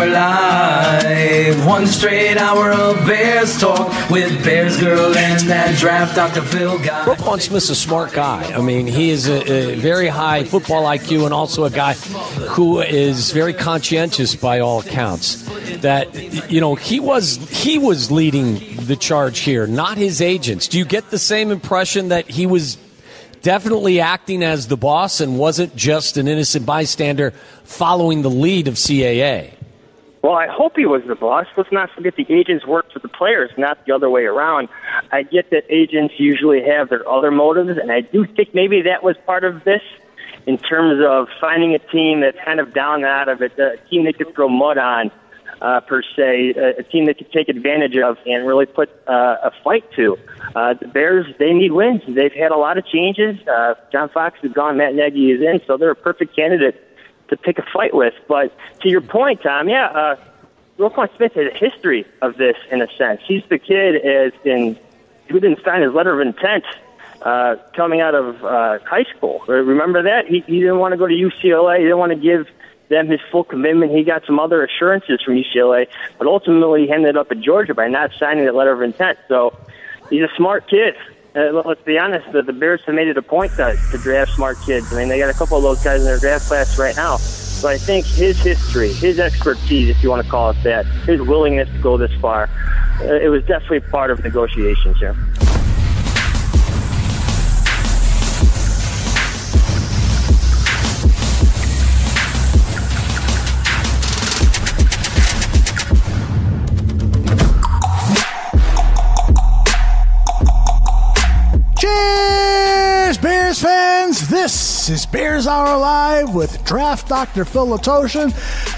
Hour Live. 1 straight hour of Bears talk with Bears Girl and that draft Dr. Phil guy. Roquan Smith's a smart guy. I mean, he is a very high football IQ and also a guy who is very conscientious by all accounts. That, you know, he was leading the charge here, not his agents. Do you get the same impression that he was definitely acting as the boss and wasn't just an innocent bystander following the lead of CAA? Well, I hope he was the boss. Let's not forget the agents work for the players, not the other way around. I get that agents usually have their other motives, and I do think maybe that was part of this in terms of finding a team that's kind of down and out of it, a team they could throw mud on, per se, a team they could take advantage of and really put a fight to. The Bears, they need wins. They've had a lot of changes. John Fox is gone, Matt Nagy is in, so they're a perfect candidate to pick a fight with. But to your point, Tom, Roquan Smith has a history of this in a sense. He's the kid who didn't sign his letter of intent coming out of high school. Remember that? He didn't want to go to UCLA. He didn't want to give them his full commitment. He got some other assurances from UCLA, but ultimately he ended up at Georgia by not signing that letter of intent. So he's a smart kid. Let's be honest, the Bears have made it a point to draft smart kids. I mean, they got a couple of those guys in their draft class right now. So I think his history, his expertise, if you want to call it that, his willingness to go this far, it was definitely part of negotiations here. Cheers, Bears fans! This is Bears Hour Live with Draft Dr. Phil Latoshin,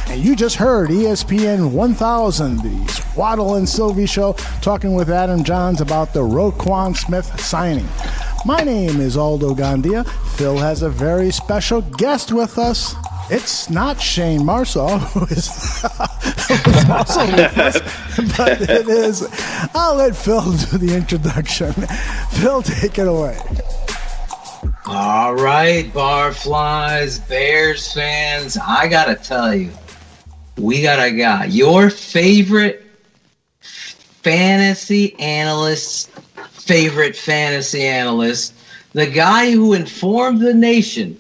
and you just heard ESPN 1000, the Swaddle and Sylvie show, talking with Adam Johns about the Roquan Smith signing. My name is Aldo Gandia. Phil has a very special guest with us. It's not Shayne Marsaw, who is also with us, but it is. I'll let Phil do the introduction. Phil, take it away. All right, Barflies, Bears fans, I got to tell you, we got a guy. Your favorite fantasy analyst's favorite fantasy analyst, the guy who informed the nation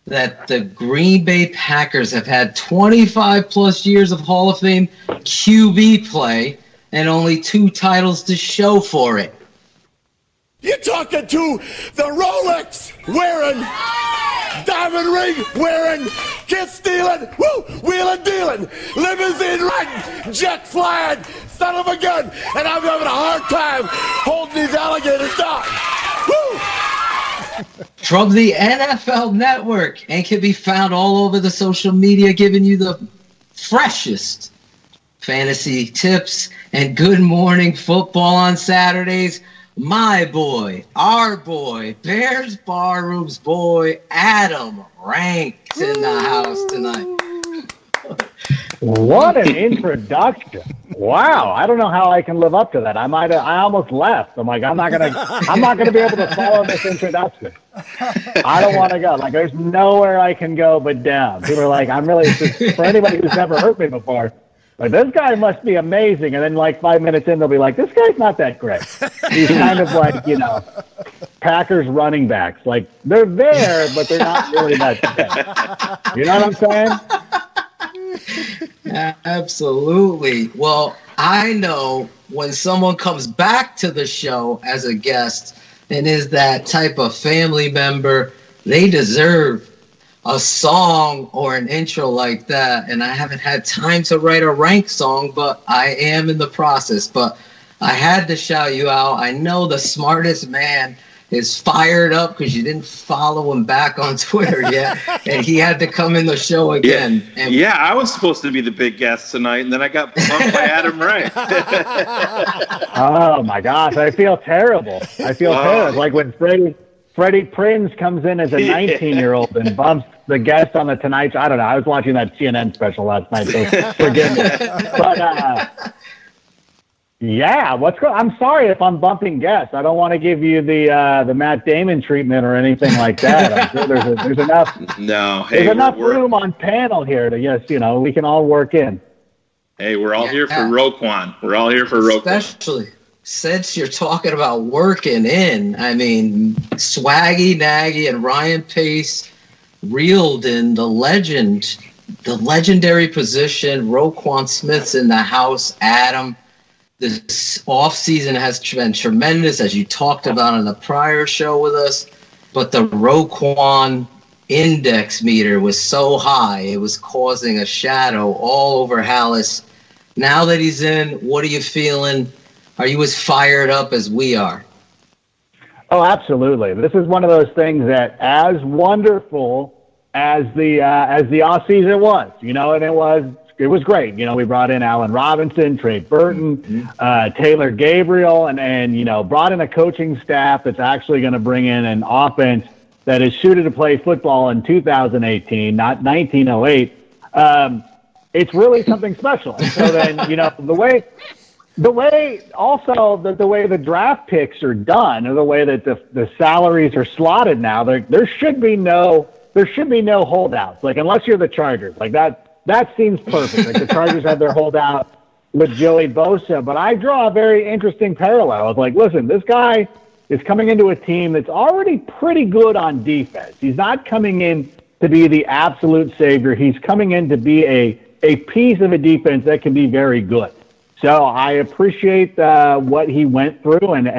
that the Green Bay Packers have had 25-plus years of Hall of Fame QB play and only 2 titles to show for it. You're talking to the Rolex wearing, diamond ring wearing, kid stealing, wheeling dealing, limousine riding, jet flying, son of a gun, and I'm having a hard time holding these alligators down. Woo! From the NFL Network, and can be found all over the social media, giving you the freshest fantasy tips and good morning football on Saturdays. My boy, our boy, Bears Barroom's boy, Adam Rank's in the house tonight. What an introduction! Wow, I don't know how I can live up to that. I almost left. I'm like, I'm not gonna be able to follow this introduction. I don't want to go. Like, there's nowhere I can go but down. People are like, for anybody who's never heard me before, like, this guy must be amazing. And then, like, 5 minutes in, they'll be like, this guy's not that great. He's kind of like, Packers running backs. Like, they're there, but they're not really that good. You know what I'm saying? Absolutely. Well, I know when someone comes back to the show as a guest and is that type of family member, they deserve a song or an intro like that. And I haven't had time to write a rank song, but I am in the process. But I had to shout you out. I know the smartest man is fired up because you didn't follow him back on Twitter yet, and he had to come in the show again. Yeah, I was supposed to be the big guest tonight, and then I got bumped by Adam Rank. Oh, my gosh, I feel terrible. Terrible. Like when Freddie Prinze comes in as a 19-year-old and bumps the guest on the Tonight Show. I don't know. I was watching that CNN special last night, so forgive me. But, yeah, I'm sorry if I'm bumping guests. I don't want to give you the Matt Damon treatment or anything like that. I'm sure there's enough. No, there's enough room on panel here to we can all work in. Hey, we're all here for Roquan. We're all here for Roquan. Especially since you're talking about working in. I mean, Swaggy, Nagy, and Ryan Pace reeled in the legendary position. Roquan Smith's in the house. Adam, this offseason has been tremendous, as you talked about on the prior show with us. But the Roquan index meter was so high, it was causing a shadow all over Hallis. Now that he's in, what are you feeling? Are you as fired up as we are? Oh, absolutely. This is one of those things that, as wonderful as the off season was, and it was great. We brought in Allen Robinson, Trey Burton, Taylor Gabriel, and brought in a coaching staff that's actually going to bring in an offense that is suited to play football in 2018, not 1908. It's really something special. And so then, the way the draft picks are done, or the way that the salaries are slotted now, there should be no holdouts. Like, unless you're the Chargers, like that seems perfect. Like, the Chargers have their holdout with Joey Bosa, but I draw a very interesting parallel. It's like, listen, this guy is coming into a team that's already pretty good on defense. He's not coming in to be the absolute savior. He's coming in to be a piece of a defense that can be very good. So I appreciate what he went through, and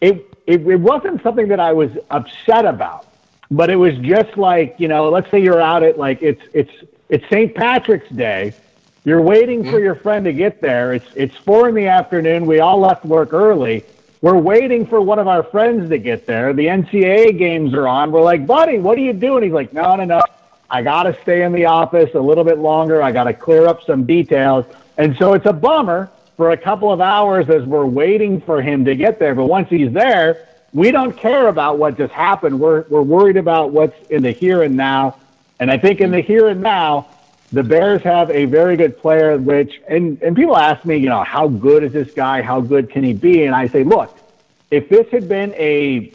it wasn't something that I was upset about, but it was just like, let's say you're out at, like, it's St. Patrick's Day. You're waiting for your friend to get there. It's 4 p.m. We all left work early. We're waiting for one of our friends to get there. The NCAA games are on. We're like, buddy, what are you doing? He's like, no. I got to stay in the office a little bit longer. I got to clear up some details. And so it's a bummer for a couple of hours as we're waiting for him to get there. But once he's there, we don't care about what just happened. We're worried about what's in the here and now. And I think in the here and now, the Bears have a very good player, and people ask me, how good is this guy? How good can he be? And I say, look, if this had been a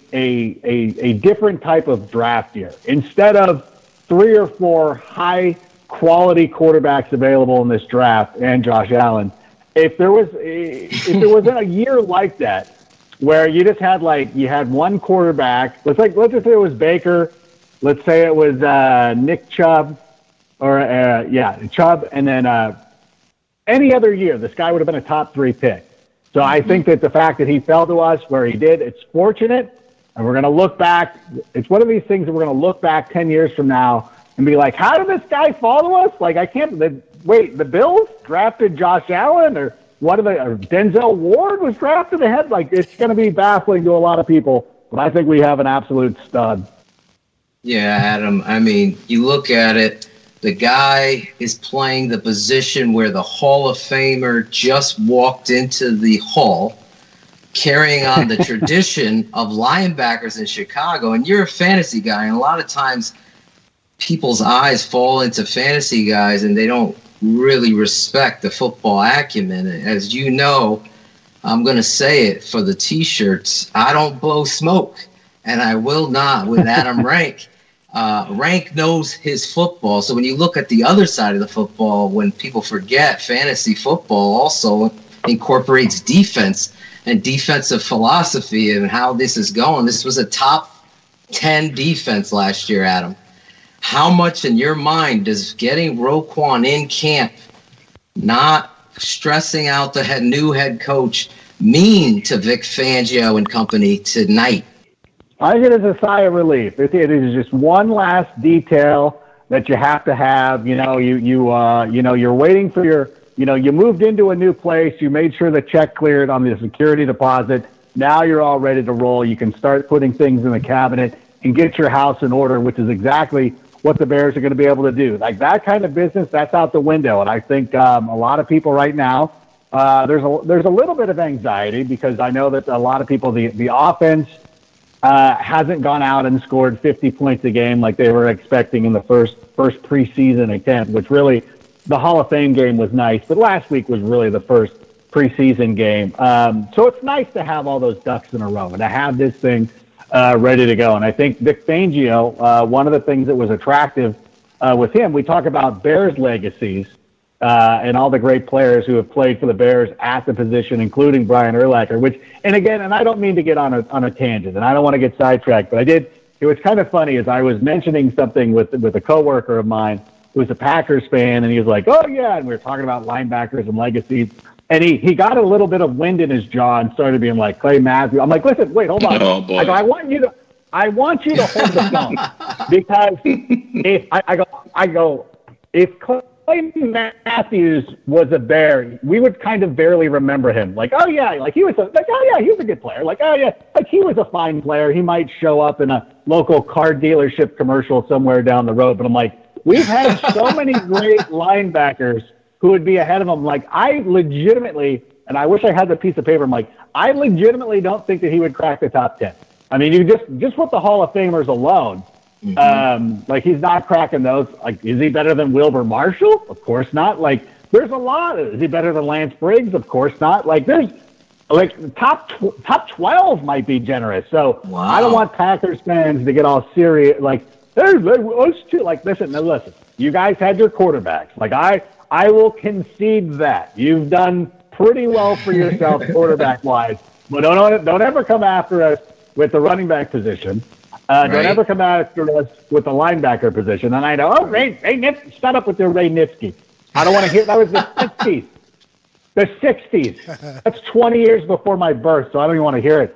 different type of draft year, instead of 3 or 4 high-quality quarterbacks available in this draft and Josh Allen, if there was a year like that where you just had, you had one quarterback, let's just say it was Baker, let's say it was Nick Chubb, Chubb, and then any other year, this guy would have been a top 3 pick. So I think that the fact that he fell to us where he did, it's fortunate, and we're going to look back. It's one of these things that we're going to look back 10 years from now and be like, how did this guy fall to us? Like, the Bills drafted Josh Allen, or Denzel Ward was drafted ahead? Like, it's going to be baffling to a lot of people, but I think we have an absolute stud. Yeah, Adam, I mean, you look at it, the guy is playing the position where the Hall of Famer just walked into the hall, carrying on the tradition of linebackers in Chicago. And you're a fantasy guy, and a lot of times people's eyes fall into fantasy guys and they don't really respect the football acumen. As you know, I'm going to say it for the T-shirts, I don't blow smoke, and I will not with Adam Rank. Rank knows his football. So when you look at the other side of the football, when people forget, fantasy football also incorporates defense and defensive philosophy and how this is going. This was a top 10 defense last year, Adam. How much in your mind does getting Roquan in camp, not stressing out the new head coach, mean to Vic Fangio and company tonight? I think it is a sigh of relief. It is just one last detail that you have to have. You're waiting for your. You moved into a new place. You made sure the check cleared on the security deposit. Now you're all ready to roll. You can start putting things in the cabinet and get your house in order, which is exactly what the Bears are going to be able to do. Like, that kind of business, that's out the window. And I think a lot of people right now, there's a little bit of anxiety, because I know that a lot of people, the offense hasn't gone out and scored 50 points a game like they were expecting in the first preseason attempt, which really, the Hall of Fame game was nice, but last week was really the first preseason game. So it's nice to have all those ducks in a row and to have this thing ready to go. And I think Vic Fangio, one of the things that was attractive with him, we talk about Bears legacies. and all the great players who have played for the Bears at the position, including Brian Urlacher. And I don't mean to get on a tangent, and I don't want to get sidetracked, but I did. It was kind of funny as I was mentioning something with a coworker of mine who was a Packers fan, and he was like, "Oh yeah," and we were talking about linebackers and legacies. And he got a little bit of wind in his jaw and started being like, Clay Matthews. I'm like, listen, wait, hold on. Oh, boy. I want you to hold the phone because if Clay Matthews was a Bear, we would kind of barely remember him. Like, oh yeah, he was a good player. Like, oh yeah, he was a fine player. He might show up in a local car dealership commercial somewhere down the road. But I'm like, we've had so many great linebackers who would be ahead of him. Like, I legitimately, and I wish I had the piece of paper, I'm like, I legitimately don't think that he would crack the top 10. I mean, you just with the Hall of Famers alone, like, he's not cracking those. Like, is he better than Wilbur Marshall? Of course not. Like, there's a lot. Is he better than Lance Briggs? Of course not. Like, there's, like, top 12 might be generous. So wow. I don't want Packers fans to get all serious. Like, hey, us too. Like, listen. You guys had your quarterbacks. Like, I will concede that you've done pretty well for yourself quarterback-wise, but don't ever come after us with the running back position. Don't ever come after us with the linebacker position. And I know, Ray Nipsky, shut up with your Ray Nipsky. I don't want to hear that. Was the 60s. The 60s. That's 20 years before my birth, so I don't even want to hear it.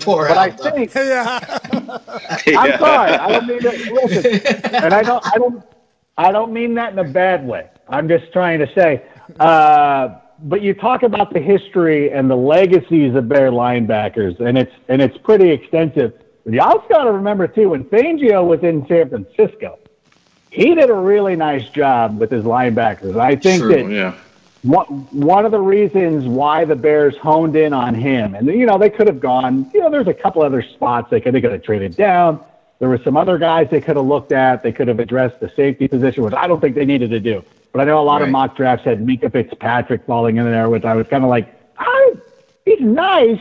Poor but I think, I'm sorry. I don't mean to listen, and I don't mean that in a bad way. I'm just trying to say, but you talk about the history and the legacies of Bear linebackers, and it's pretty extensive. But you also got to remember too, when Fangio was in San Francisco, he did a really nice job with his linebackers. I think one of the reasons why the Bears honed in on him, and they could have gone. There's a couple other spots they could have traded down. There were some other guys they could have looked at. They could have addressed the safety position, which I don't think they needed to do. But I know a lot of mock drafts had Minkah Fitzpatrick falling in there, which I was kind of like, he's nice.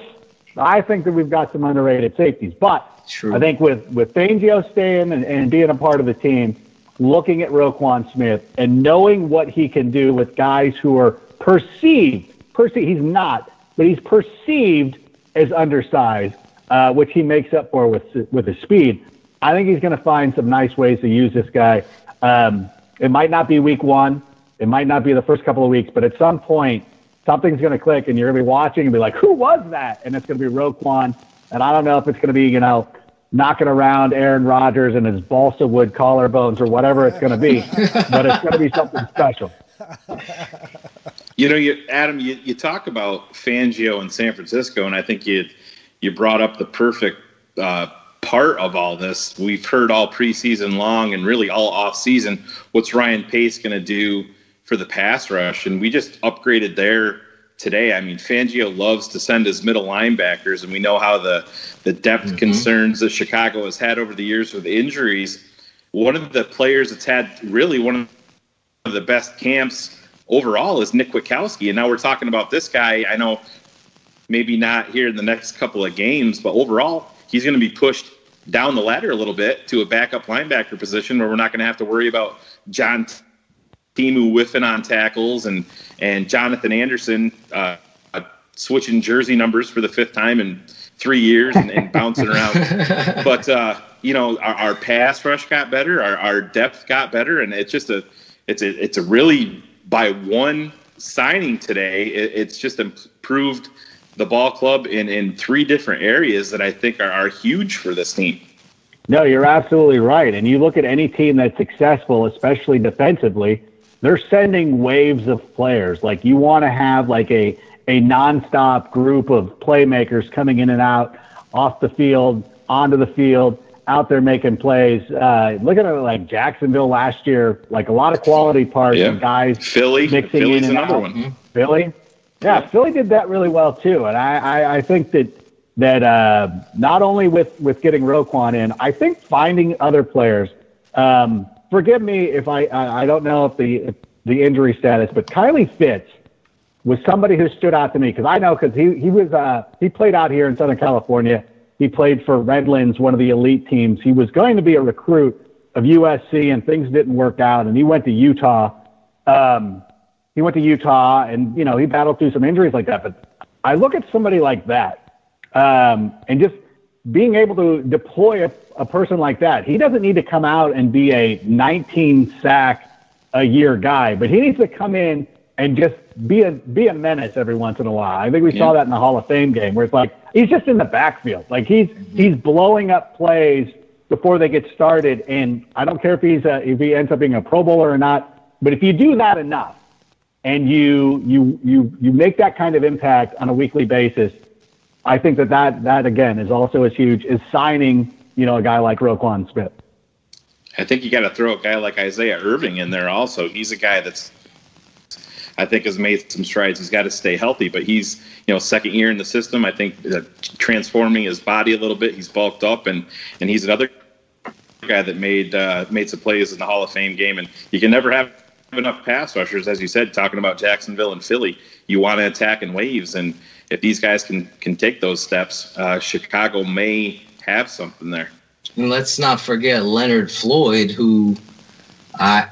I think that we've got some underrated safeties. But I think with Fangio staying and being a part of the team, looking at Roquan Smith and knowing what he can do with guys who are perceived, he's not, but he's perceived as undersized, which he makes up for with his speed. I think he's going to find some nice ways to use this guy. It might not be week one. It might not be the first couple of weeks, but at some point, something's going to click, and you're going to be watching and be like, who was that? And it's going to be Roquan. And I don't know if it's going to be, knocking around Aaron Rodgers and his balsa wood collarbones or whatever it's going to be, but it's going to be something special. Adam, you talk about Fangio in San Francisco, and I think you brought up the perfect part of all this. We've heard all preseason long and really all off season, what's Ryan Pace going to do for the pass rush? And we just upgraded there today. I mean, Fangio loves to send his middle linebackers, and we know how the depth concerns that Chicago has had over the years with injuries. One of the players that's had really one of the best camps overall is Nick Kwiatkowski. And now we're talking about this guy. I know maybe not here in the next couple of games, but overall, he's going to be pushed down the ladder a little bit to a backup linebacker position where we're not going to have to worry about John Timu whiffing on tackles and Jonathan Anderson switching jersey numbers for the fifth time in 3 years and bouncing around. But, our pass rush got better, our depth got better, and it's a really, by one signing today, it's just improved the ball club in three different areas that I think are huge for this team. No, you're absolutely right. And you look at any team that's successful, especially defensively, they're sending waves of players. Like, you want to have like a nonstop group of playmakers coming in and out, off the field, onto the field, out there making plays. Look at it like Jacksonville last year, like a lot of quality parts and guys mixing Philly's in and another out. one. Philly? Yeah, Philly did that really well too. And I think that not only with getting Roquan in, I think finding other players. Forgive me if I don't know if the injury status, but Kylie Fitz was somebody who stood out to me because he played out here in Southern California. He played for Redlands, one of the elite teams. He was going to be a recruit of USC, and things didn't work out, and he went to Utah He went to Utah, and he battled through some injuries like that. But I look at somebody like that, and just being able to deploy a person like that. He doesn't need to come out and be a 19 sack a year guy, but he needs to come in and just be a menace every once in a while. I think we saw that in the Hall of Fame game, where it's like he's just in the backfield, like he's blowing up plays before they get started. And I don't care if he ends up being a Pro Bowler or not, but if you do that enough and you make that kind of impact on a weekly basis, I think that again is also as huge as signing a guy like Roquan Smith. I think you got to throw a guy like Isaiah Irving in there also. He's a guy I think has made some strides. He's got to stay healthy, but he's, second year in the system. I think transforming his body a little bit. He's bulked up, and he's another guy that made some plays in the Hall of Fame game. And you can never have enough pass rushers, as you said, talking about Jacksonville and Philly. You want to attack in waves, and if these guys can take those steps, Chicago may have something there. And let's not forget Leonard Floyd, who I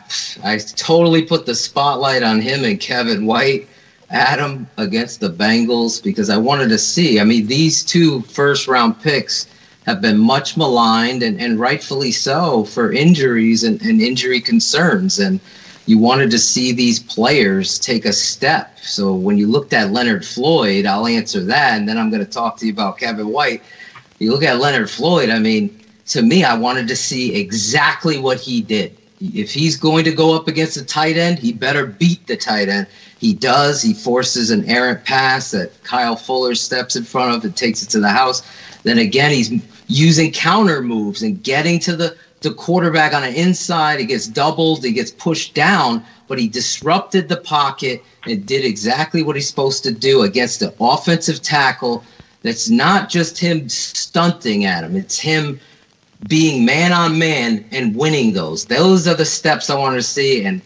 totally put the spotlight on him and Kevin White, Adam, against the Bengals, because I wanted to see. I mean, these two first-round picks have been much maligned, and rightfully so, for injuries and injury concerns. And you wanted to see these players take a step. So when you looked at Leonard Floyd, I'll answer that, and then I'm going to talk to you about Kevin White. You look at Leonard Floyd, I mean, to me, I wanted to see exactly what he did. If he's going to go up against a tight end, he better beat the tight end. He does. He forces an errant pass that Kyle Fuller steps in front of and takes it to the house. Then again, he's using counter moves and getting to the quarterback on the inside. He gets doubled. He gets pushed down, but he disrupted the pocket and did exactly what he's supposed to do against the offensive tackle. That's not just him stunting at him. It's him being man-on-man and winning those. Those are the steps I want to see, and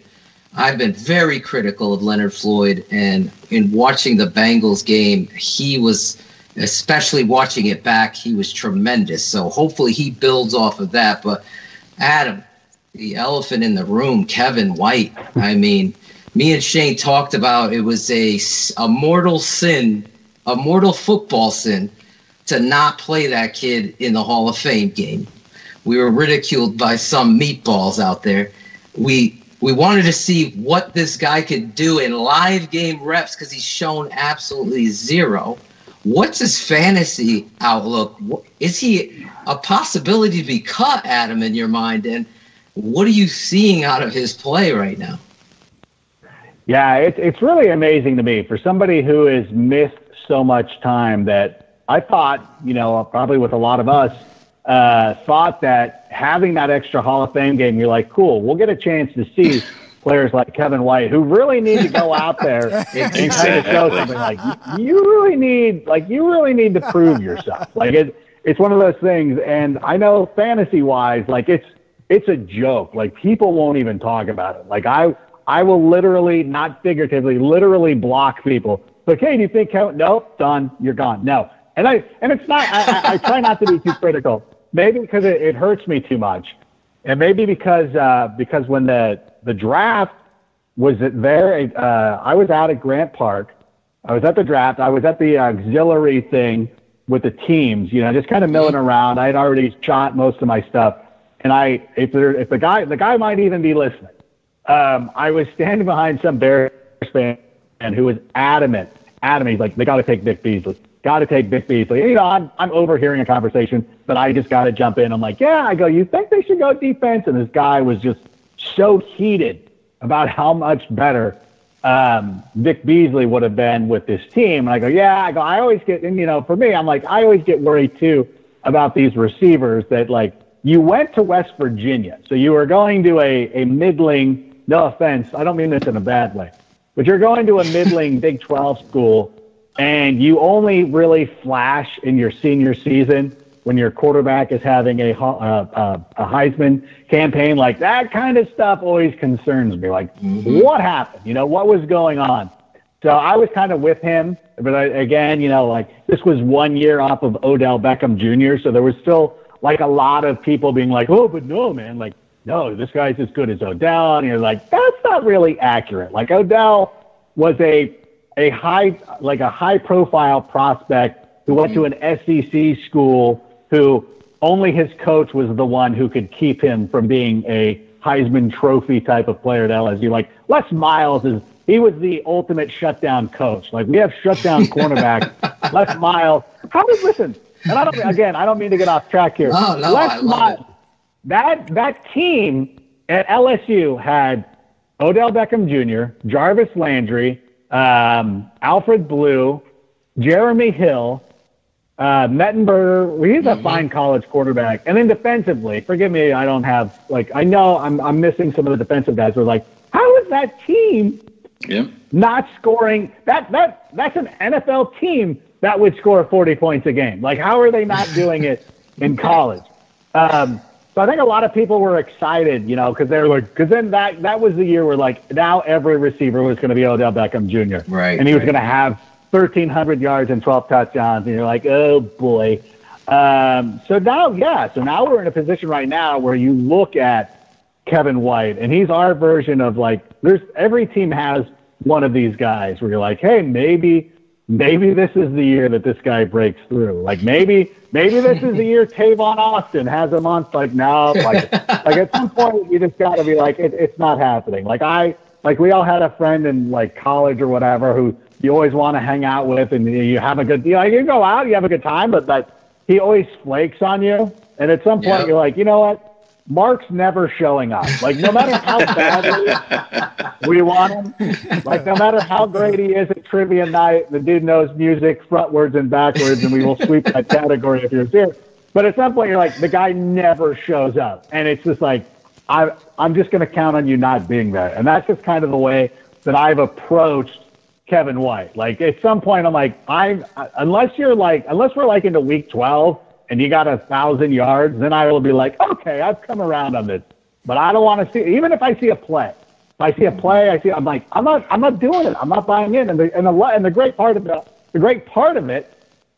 I've been very critical of Leonard Floyd, and in watching the Bengals game, he was, especially watching it back, he was tremendous. So hopefully he builds off of that. But Adam, the elephant in the room, Kevin White, I mean, me and Shayne talked about it was a mortal sin, a mortal football sin to not play that kid in the Hall of Fame game. We were ridiculed by some meatballs out there. We wanted to see what this guy could do in live game reps because he's shown absolutely zero. What's his fantasy outlook? Is he a possibility to be cut, Adam, in your mind? And what are you seeing out of his play right now? Yeah, it's really amazing to me for somebody who has missed so much time that I thought, probably with a lot of us, thought that having that extra Hall of Fame game, you're like, cool, we'll get a chance to see players like Kevin White who really need to go out there and kind of show something. Like you really need to prove yourself. Like it's one of those things. And I know fantasy wise, like it's a joke. Like people won't even talk about it. Like I will literally, not figuratively, literally block people. But hey, do you think nope, done, you're gone. No. And it's not, I try not to be too critical. Maybe because it hurts me too much. And maybe because when the draft was there, I was out at Grant Park. I was at the draft. I was at the auxiliary thing with the teams, just kind of milling around. I had already shot most of my stuff. And if the guy might even be listening. I was standing behind some Bears fan who was adamant. He's like, they got to take Vic Beasley. Got to take Vic Beasley. I'm overhearing a conversation, but I just got to jump in. I'm like, yeah. I go, you think they should go defense? And this guy was just so heated about how much better Vic Beasley would have been with this team. And I go, yeah. I always get, and for me, I'm like, I always get worried too about these receivers that like you went to West Virginia, so you were going to a middling. No offense, I don't mean this in a bad way, but you're going to a middling Big 12 school. And you only really flash in your senior season when your quarterback is having a Heisman campaign. Like that kind of stuff always concerns me. Like what happened? What was going on? So I was kind of with him. But again, like this was 1 year off of Odell Beckham Jr. So there was still like a lot of people being like, oh, but no, man, like no, this guy's as good as Odell. And you're like, that's not really accurate. Like Odell was a high profile prospect who went to an SEC school who only his coach was the one who could keep him from being a Heisman Trophy type of player at LSU. Like Les Miles he was the ultimate shutdown coach. Like we have shutdown cornerbacks. Les Miles. Listen, and I don't mean to get off track here. No, Les Miles. That team at LSU had Odell Beckham Jr., Jarvis Landry, Alfred Blue, Jeremy Hill, Mettenberger. He's a fine college quarterback. And then defensively, forgive me, I don't have I know I'm missing some of the defensive guys. We're like, how is that team not scoring? That's an NFL team that would score 40 points a game. Like, how are they not doing it in college? So I think a lot of people were excited, because they were like, because then that was the year where now every receiver was going to be Odell Beckham Jr. Right. And he was going to have 1,300 yards and 12 touchdowns. And you're like, oh boy. So now we're in a position right now where you look at Kevin White, and he's our version of every team has one of these guys where you're like, hey, maybe this is the year that this guy breaks through. Maybe this is the year Tavon Austin has a month. No, at some point you just got to be like, it's not happening. We all had a friend in college or whatever who you always want to hang out with, and you have a good, you go out, you have a good time, but he always flakes on you. And at some point you're like, you know what? Mark's never showing up. No matter how badly we want him, no matter how great he is at trivia night, the dude knows music frontwards and backwards, and we will sweep that category if you're here. But at some point, you're like, the guy never shows up. And it's just I'm just going to count on you not being there. And that's just kind of the way that I've approached Kevin White. At some point, I'm like, unless we're into week 12, and you got 1,000 yards, then I will be like, okay, I've come around on this. But I don't want to see, even if I see a play. If I see a play, I'm like, I'm not doing it. I'm not buying in. And the great part of it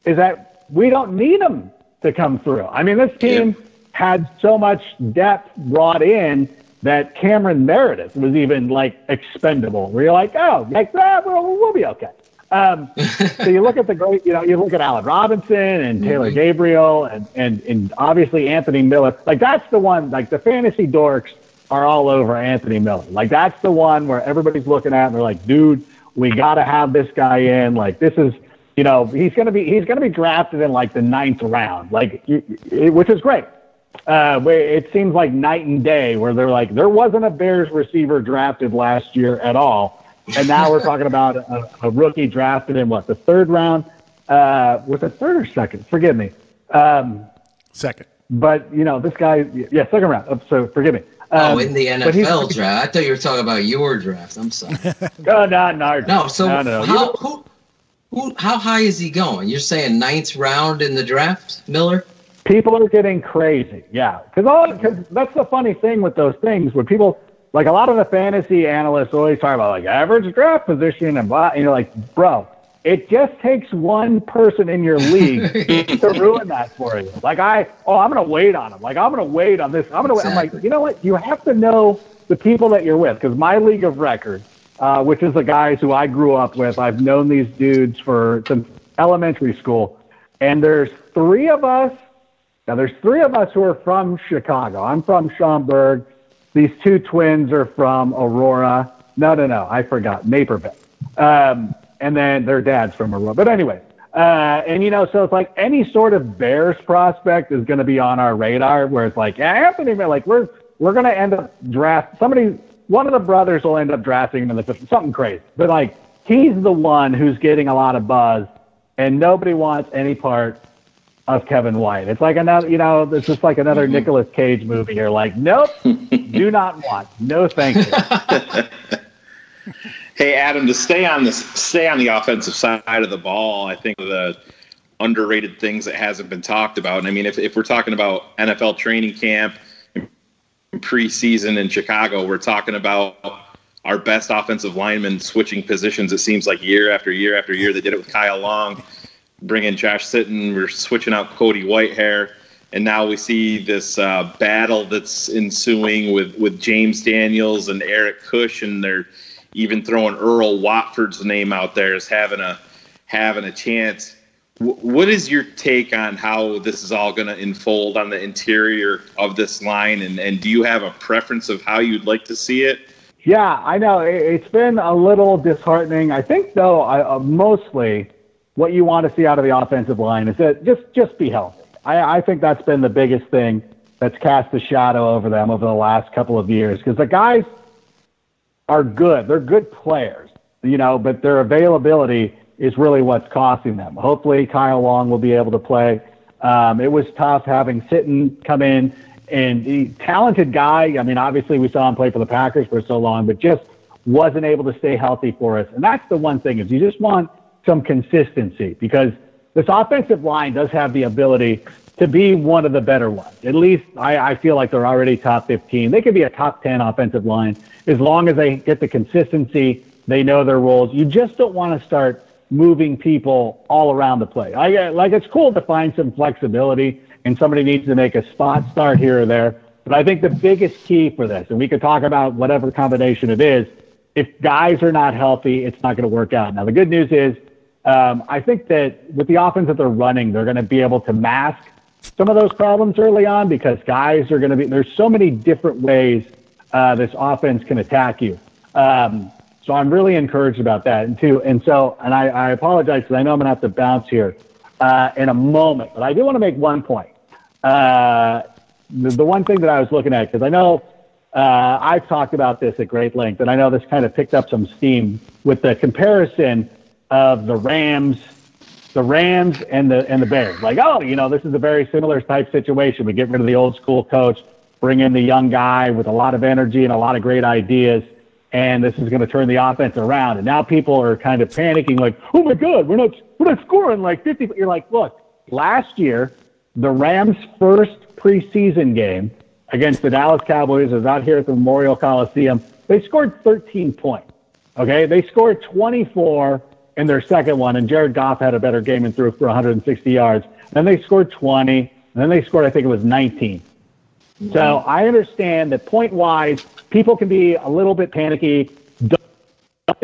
is that we don't need him to come through. I mean, this team had so much depth brought in that Cameron Meredith was even expendable. Where you're like, we'll be okay. So you look at the great, you look at Allen Robinson and Taylor Gabriel and obviously Anthony Miller. That's the one, the fantasy dorks are all over Anthony Miller. That's the one where everybody's looking at and they're like, dude, we got to have this guy in. This is, he's going to be drafted in the 9th round, which is great. It seems like night and day where they're like, there wasn't a Bears receiver drafted last year at all. And now we're talking about a rookie drafted in the 3rd round? Was it 3rd or 2nd? Forgive me. 2nd. But, this guy, 2nd round. So forgive me. In the NFL draft. I thought you were talking about your draft. I'm sorry. No. So how high is he going? You're saying 9th round in the draft, Miller? People are getting crazy. Yeah. Because that's the funny thing with those things where people, a lot of the fantasy analysts always talk about average draft position and blah. And you're like, bro, it just takes one person in your league to ruin that for you. I'm going to wait on him. I'm going to wait on this. I'm like, you know what? You have to know the people that you're with. Because my league of record, which is the guys who I grew up with, I've known these dudes since elementary school. And there's 3 of us. Now, there's 3 of us who are from Chicago. I'm from Schaumburg. These 2 twins are from Aurora. No, I forgot. Naperville. And then their dad's from Aurora. But anyway, so it's any sort of Bears prospect is going to be on our radar where it's Anthony, we're going to end up one of the brothers will end up drafting him in the 5th, something crazy. But he's the one who's getting a lot of buzz and nobody wants any part of Kevin White. It's another, it's just another Nicolas Cage movie. You're nope, do not want. No, thank you. Hey, Adam, to stay on the offensive side of the ball, I think the underrated things that hasn't been talked about. And I mean, if we're talking about NFL training camp, preseason in Chicago, we're talking about our best offensive linemen switching positions. It seems like year after year after year. They did it with Kyle Long. Bring in Josh Sitton. We're switching out Cody Whitehair. And now we see this battle that's ensuing with James Daniels and Eric Cush, and they're even throwing Earl Watford's name out there as having a chance. What is your take on how this is all going to unfold on the interior of this line, and do you have a preference of how you'd like to see it? Yeah, I know. It's been a little disheartening. I think, though, mostly what you want to see out of the offensive line is that just be healthy. I think that's been the biggest thing that's cast a shadow over them over the last couple of years, because the guys are good. They're good players, but their availability is really what's costing them. Hopefully Kyle Long will be able to play. It was tough having Sitton come in, and the talented guy. I mean, obviously we saw him play for the Packers for so long, but just wasn't able to stay healthy for us. And that's the one thing, is you just want some consistency, because this offensive line does have the ability to be one of the better ones. At least I feel like they're already top 15. They could be a top 10 offensive line as long as they get the consistency, they know their roles. You just don't want to start moving people all around the play. It's cool to find some flexibility, and somebody needs to make a spot start here or there. But I think the biggest key for this, and we could talk about whatever combination it is, if guys are not healthy, it's not going to work out. Now, the good news is I think that with the offense that they're running, they're going to be able to mask some of those problems early on, because guys are going to be – there's so many different ways this offense can attack you. So I'm really encouraged about that. And I apologize, because I know I'm going to have to bounce here in a moment. But I do want to make one point. The one thing that I was looking at, because I know I've talked about this at great length, and I know this kind of picked up some steam with the comparison of the Rams and the Bears. Like, this is a very similar type situation. We get rid of the old school coach, bring in the young guy with a lot of energy and a lot of great ideas, and this is going to turn the offense around. And now people are kind of panicking, like, oh my God, we're not scoring like 50. You're like, look, last year, the Rams' first preseason game against the Dallas Cowboys was out here at the Memorial Coliseum. They scored 13 points. Okay, they scored 24 in their second one, and Jared Goff had a better game and threw for 160 yards. Then they scored 20, and then they scored, I think it was 19. Mm-hmm. So I understand that point-wise, people can be a little bit panicky.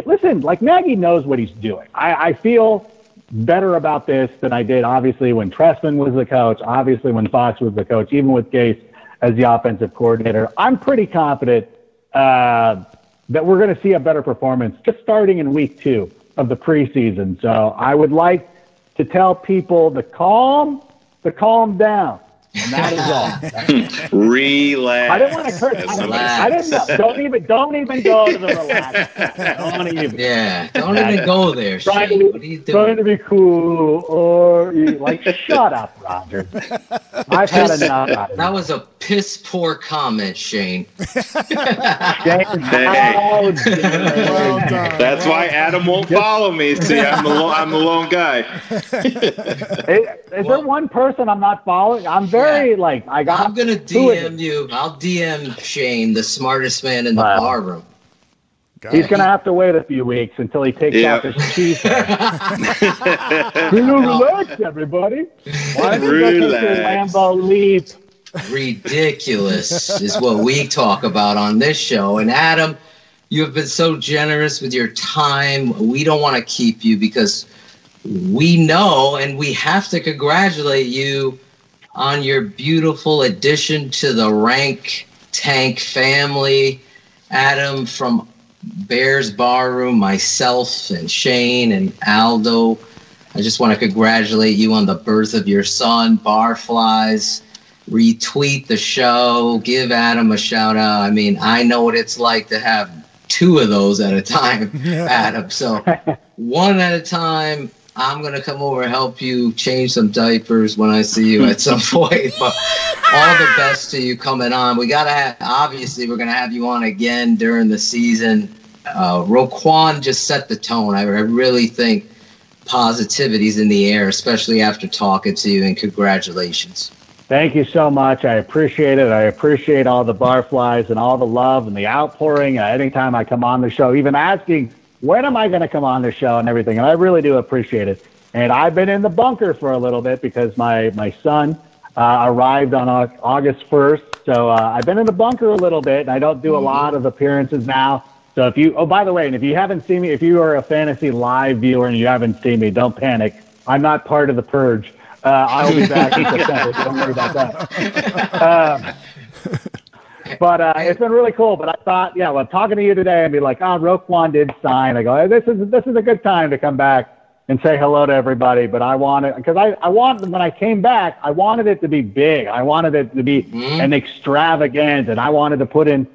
Listen, like, Nagy knows what he's doing. I feel better about this than I did, obviously, when Trestman was the coach, obviously when Fox was the coach, even with Gase as the offensive coordinator. I'm pretty confident that we're going to see a better performance just starting in week 2 of the preseason. So I would like to tell people to calm down. And that is all. Relax. I didn't want to curse. I didn't know. Don't even go to the relax. Don't even. Yeah, don't even go there. Trying to be cool, or shut up, Roger. I've had enough. That was a piss poor comment, Shayne. That's why Adam won't follow me. See, I'm the lone guy. Is there one person I'm not following? I'm very I'm gonna DM you. I'll DM Shayne, the smartest man in the bar room. He's going to have to wait a few weeks until he takes off his cheese. Relax, everybody. Why don't you go take your Lambo leap? Ridiculous is what we talk about on this show. And Adam, you have been so generous with your time. We don't want to keep you, because we know, and we have to congratulate you on your beautiful addition to the Rank Tank family. Adam, from Bears Barroom, myself and Shayne and Aldo, I just want to congratulate you on the birth of your son. Barflies, retweet the show, give Adam a shout out. I mean, I know what it's like to have 2 of those at a time, Adam. So one at a time. I'm going to come over and help you change some diapers when I see you at some point. But all the best to you coming on. We got to have, obviously, we're going to have you on again during the season. Roquan just set the tone. I really think positivity's in the air, especially after talking to you, and congratulations. Thank you so much. I appreciate it. I appreciate all the barflies and all the love and the outpouring. Anytime I come on the show, even asking, when am I going to come on the show and everything? And I really do appreciate it. And I've been in the bunker for a little bit because my son arrived on August 1st. So I've been in the bunker a little bit, and I don't do a lot of appearances now. So if you, oh, by the way, and if you haven't seen me, if you are a Fantasy Live viewer and you haven't seen me, don't panic. I'm not part of the purge. I'll be back in September, so don't worry about that. But it's been really cool. But I thought, yeah, well, talking to you today, I'd be like, oh, Roquan did sign. I go, hey, this is a good time to come back and say hello to everybody. But I wanted, because I wanted, when I came back, I wanted it to be big. I wanted it to be an extravagant, and I wanted to put in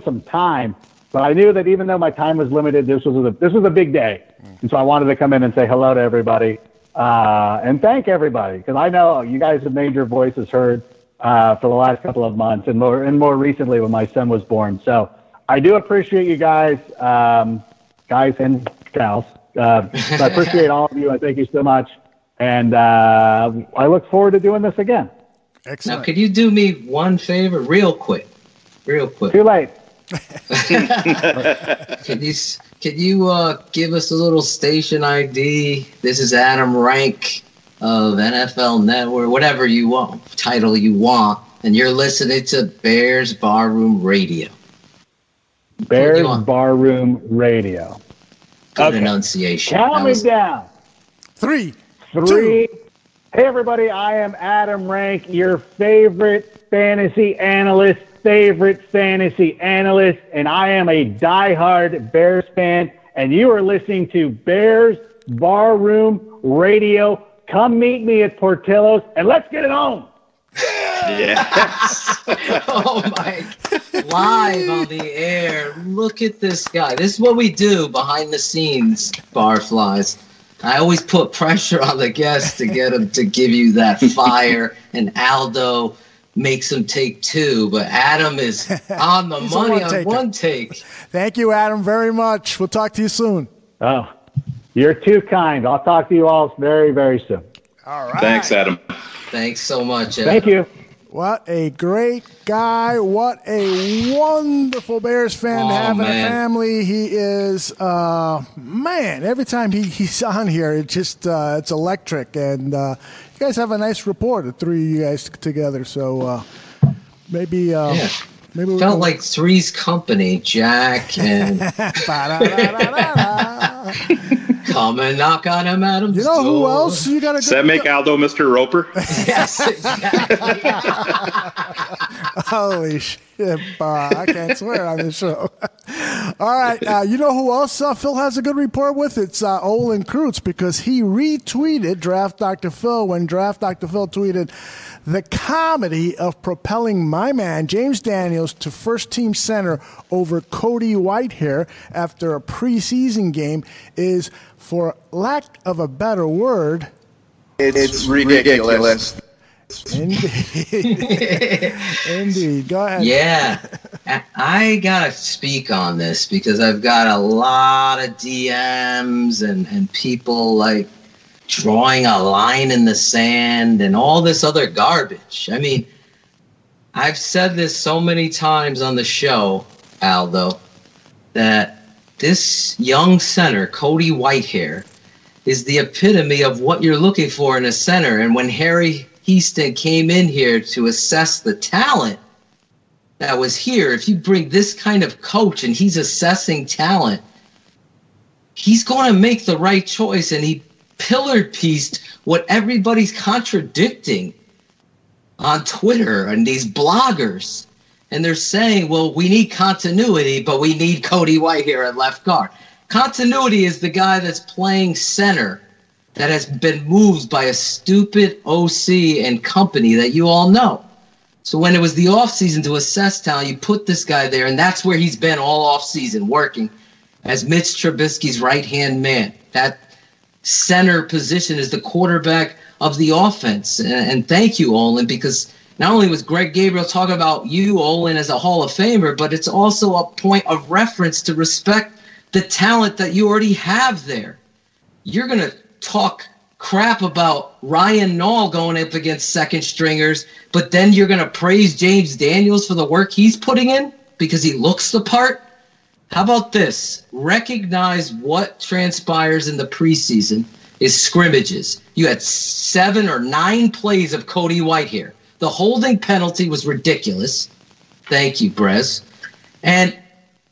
some time. But I knew that even though my time was limited, this was a big day, and so I wanted to come in and say hello to everybody and thank everybody, because I know you guys have made your voices heard for the last couple of months and more recently when my son was born. So I do appreciate you guys, guys and gals. So I appreciate all of you. I thank you so much, and I look forward to doing this again. Excellent. Now, could you do me one favor, real quick? Too late. Can you give us a little station ID? This is Adam Rank of NFL Network, whatever you want, title you want, and you're listening to Bears Barroom Radio. Bears Barroom Radio. Good enunciation. Count me down. 3, 2. Hey, everybody, I am Adam Rank, your favorite fantasy analyst, and I am a diehard Bears fan, and you are listening to Bears Barroom Radio. Come meet me at Portillo's, and let's get it on. Yes. Oh, my. Live on the air. Look at this guy. This is what we do behind the scenes, Barflies. I always put pressure on the guests to get them to give you that fire, and Aldo makes him take 2, but Adam is on the money on one take. Thank you, Adam, very much. We'll talk to you soon. Oh, you're too kind. I'll talk to you all very, very soon. All right. Thanks, Adam. Thanks so much, Adam. Thank you. What a great guy. What a wonderful Bears fan to have in a family. He is, man, every time he's on here, it just it's electric. And you guys have a nice rapport, the three of you guys together. So maybe we felt like Three's Company, Jack and come and knock on him, Adam. You know who else you got to? Does that make Aldo Mr. Roper? Yes, exactly. Holy shit, I can't swear on this show. All right, you know who else Phil has a good report with? It's Olin Kreutz, because he retweeted Draft Dr. Phil when Draft Dr. Phil tweeted, the comedy of propelling my man James Daniels to first-team center over Cody Whitehair after a preseason game is, for lack of a better word, it's ridiculous. Indeed. Go ahead. Yeah. I got to speak on this because I've got a lot of DMs and people like drawing a line in the sand and all this other garbage. I mean, I've said this so many times on the show, Aldo, that this young center, Cody Whitehair, is the epitome of what you're looking for in a center. And when Harry Houston came in here to assess the talent that was here, if you bring this kind of coach and he's assessing talent, he's going to make the right choice. And he pillar-pieced what everybody's contradicting on Twitter and these bloggers. And they're saying, well, we need continuity, but we need Cody Whitehair at left guard. Continuity is the guy that's playing center that has been moved by a stupid OC and company that you all know. So when it was the offseason to assess talent, you put this guy there, and that's where he's been all offseason, working as Mitch Trubisky's right-hand man. That center position is the quarterback of the offense. And thank you, Olin, because not only was Greg Gabriel talking about you, Olin, as a Hall of Famer, but it's also a point of reference to respect the talent that you already have there. You're going to talk crap about Ryan Nall going up against second stringers, but then you're going to praise James Daniels for the work he's putting in because he looks the part? How about this? Recognize what transpires in the preseason is scrimmages. You had 7 or 9 plays of Cody Whitehair. The holding penalty was ridiculous. Thank you, Brez. And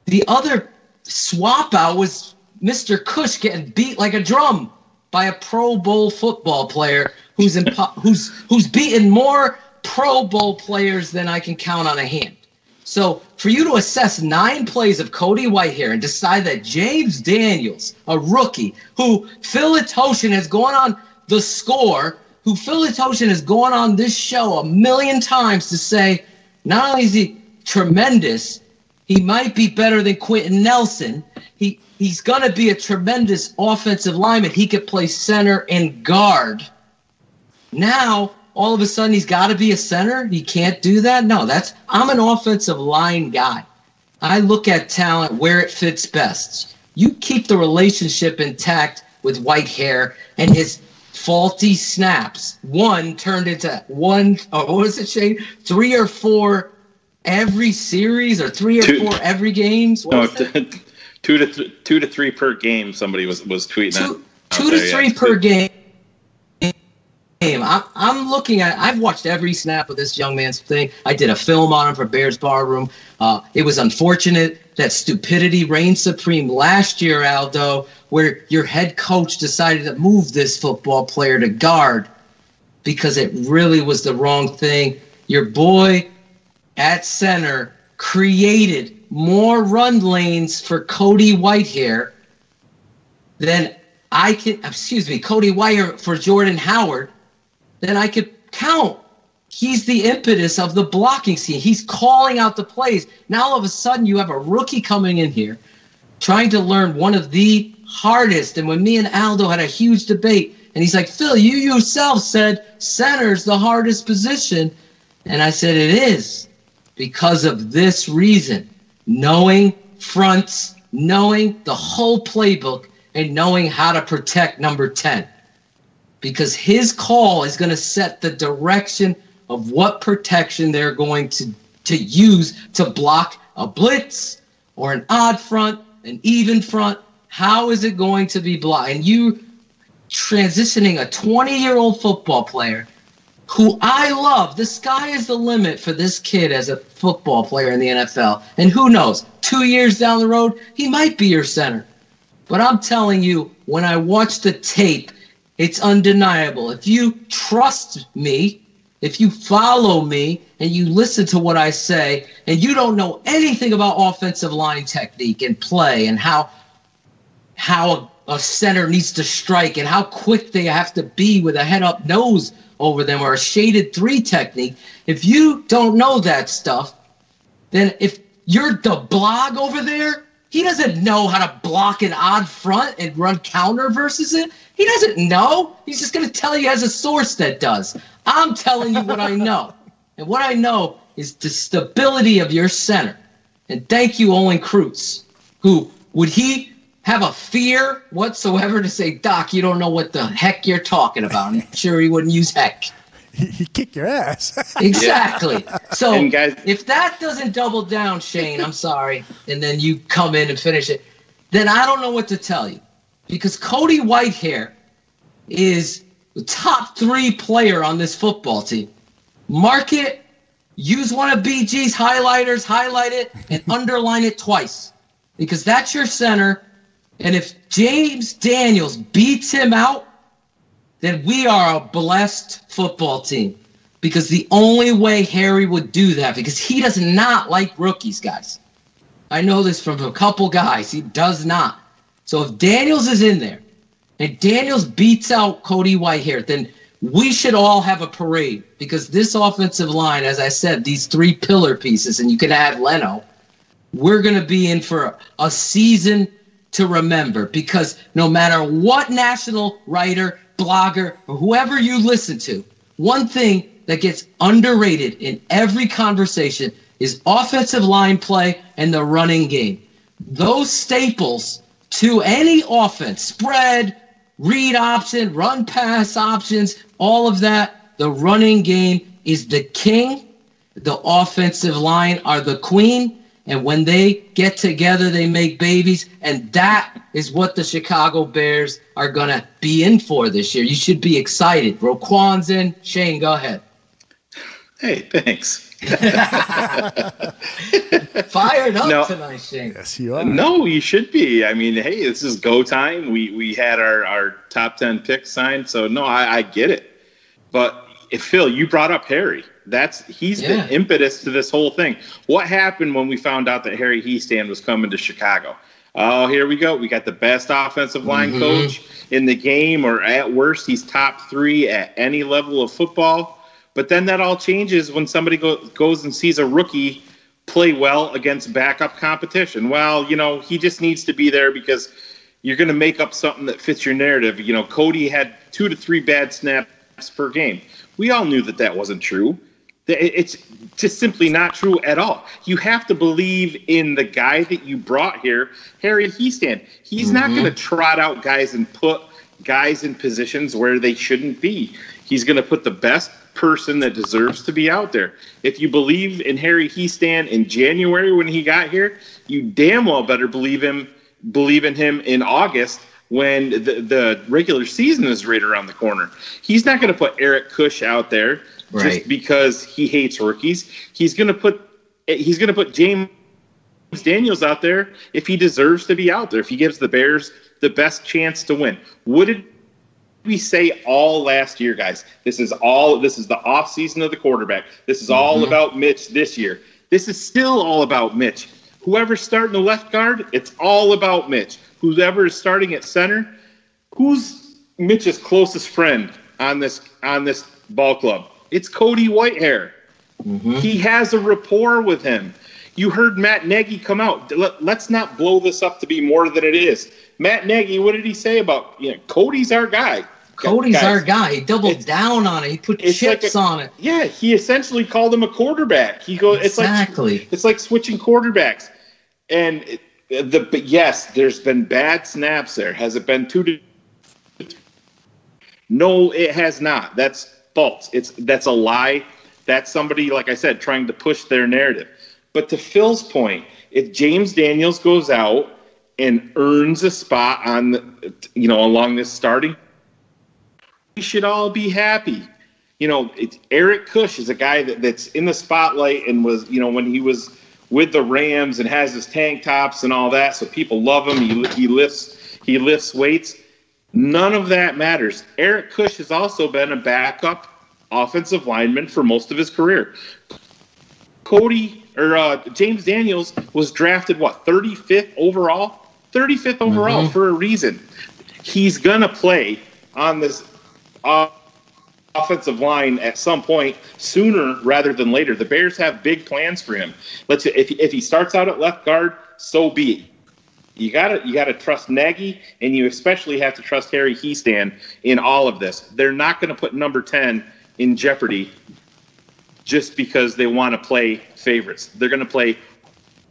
the other swap out was Mr. Cush getting beat like a drum by a Pro Bowl football player who's beaten more Pro Bowl players than I can count on a hand. So for you to assess 9 plays of Cody Whitehair and decide that James Daniels, a rookie, who Phil Etoshin has gone on The Score, who Phil Etoshin has gone on this show a million times to say, not only is he tremendous, he might be better than Quentin Nelson. He's going to be a tremendous offensive lineman. He could play center and guard. Now, all of a sudden, he's got to be a center? He can't do that? No, I'm an offensive line guy. I look at talent where it fits best. You keep the relationship intact with Whitehair and his faulty snaps. One turned into what was it, Shayne? 3 or 4 every series or 3 or 4 every games? No, 2 to 3 per game. Somebody was tweeting that. 2 to 3 per game. I'm looking at. I've watched every snap of this young man's thing. I did a film on him for Bears Barroom. It was unfortunate that stupidity reigned supreme last year, Aldo, where your head coach decided to move this football player to guard because it really was the wrong thing. Your boy at center created more run lanes for Cody Whitehair than Cody Whitehair for Jordan Howard than I could count. He's the impetus of the blocking scheme. He's calling out the plays. Now all of a sudden you have a rookie coming in here trying to learn one of the hardest. And when me and Aldo had a huge debate, and he's like, Phil, you yourself said center's the hardest position. And I said it is because of this reason. Knowing fronts, knowing the whole playbook, and knowing how to protect number 10. Because his call is going to set the direction of what protection they're going to use to block a blitz or an odd front, an even front. How is it going to be blocked? And you transitioning a 20-year-old football player who I love. The sky is the limit for this kid as a football player in the NFL. And who knows, 2 years down the road, he might be your center. But I'm telling you, when I watch the tape, it's undeniable. If you trust me, if you follow me, and you listen to what I say, and you don't know anything about offensive line technique and play and how a center needs to strike and how quick they have to be with a head-up nose over them or a shaded 3 technique, if you don't know that stuff, then if you're the blog over there, he doesn't know how to block an odd front and run counter versus it. He doesn't know. He's just going to tell you as a source that does. I'm telling you what I know. And what I know is the stability of your center. And thank you, Olin Kreutz, who would he have a fear whatsoever to say, Doc, you don't know what the heck you're talking about. I'm sure he wouldn't use heck. He kicked your ass. Exactly. So guys, if that doesn't double down, Shayne, I'm sorry, and then you come in and finish it, then I don't know what to tell you. Because Cody Whitehair is the top 3 player on this football team. Mark it, use one of BG's highlighters, highlight it, and underline it twice. Because that's your center. And if James Daniels beats him out, then we are a blessed football team. Because the only way Harry would do that, because he does not like rookies, guys. I know this from a couple guys. He does not. So if Daniels is in there and Daniels beats out Cody Whitehair, then we should all have a parade. Because this offensive line, as I said, these 3 pillar pieces, and you can add Leno, we're going to be in for a season to remember. Because no matter what national writer, blogger, or whoever you listen to, one thing that gets underrated in every conversation is offensive line play and the running game. Those staples to any offense, spread, read option, run pass options, all of that, the running game is the king. The offensive line are the queen. And when they get together, they make babies. And that is what the Chicago Bears are going to be in for this year. You should be excited. Roquan's in. Shayne, go ahead. Hey, thanks. Fired up tonight, Shayne. Yes, you are. No, you should be. I mean, hey, this is go time. We had our top 10 picks signed, so no, I get it. But Phil, you brought up Harry. He's the impetus to this whole thing. What happened when we found out that Harry Hiestand was coming to Chicago? Oh, here we go. We got the best offensive line coach in the game, or at worst, he's top 3 at any level of football. But then that all changes when somebody goes and sees a rookie play well against backup competition. Well, he just needs to be there because you're going to make up something that fits your narrative. Cody had 2 to 3 bad snaps per game. We all knew that wasn't true. It's just simply not true at all. You have to believe in the guy that you brought here, Harry Hiestand. He's not going to trot out guys and put guys in positions where they shouldn't be. He's going to put the best person that deserves to be out there. If you believe in Harry Hiestand in January when he got here, you damn well better believe in him in August when the regular season is right around the corner. He's not going to put Eric Kush out there just because he hates rookies. He's going to put James Daniels out there if he deserves to be out there, if he gives the Bears the best chance to win. What did we say all last year, guys? This is the offseason of the quarterback. This is all about Mitch this year. This is still all about Mitch. Whoever's starting the left guard, it's all about Mitch. Whoever is starting at center, who's Mitch's closest friend on this ball club? It's Cody Whitehair. He has a rapport with him. You heard Matt Nagy come out. Let's not blow this up to be more than it is. Matt Nagy, what did he say about Cody's our guy? Cody's our guy. He doubled down on it. He put chips on it. Yeah, he essentially called him a quarterback. He goes, exactly. It's like switching quarterbacks. And but yes, there's been bad snaps there. Has it been 2 to? No, it has not. That's false. That's a lie. That's somebody, like I said, trying to push their narrative. But to Phil's point, if James Daniels goes out and earns a spot on along this starting, we should all be happy. Eric Kush is a guy that's in the spotlight and was, when he was with the Rams and has his tank tops and all that, so people love him. He lifts weights. None of that matters. Eric Kush has also been a backup offensive lineman for most of his career. James Daniels was drafted 35th overall? 35th overall for a reason. He's gonna play on this offensive line at some point sooner rather than later. The Bears have big plans for him. If he starts out at left guard, so be it. You gotta trust Nagy, and you especially have to trust Harry Hiestand in all of this. They're not going to put number 10 in jeopardy just because they want to play favorites. They're going to play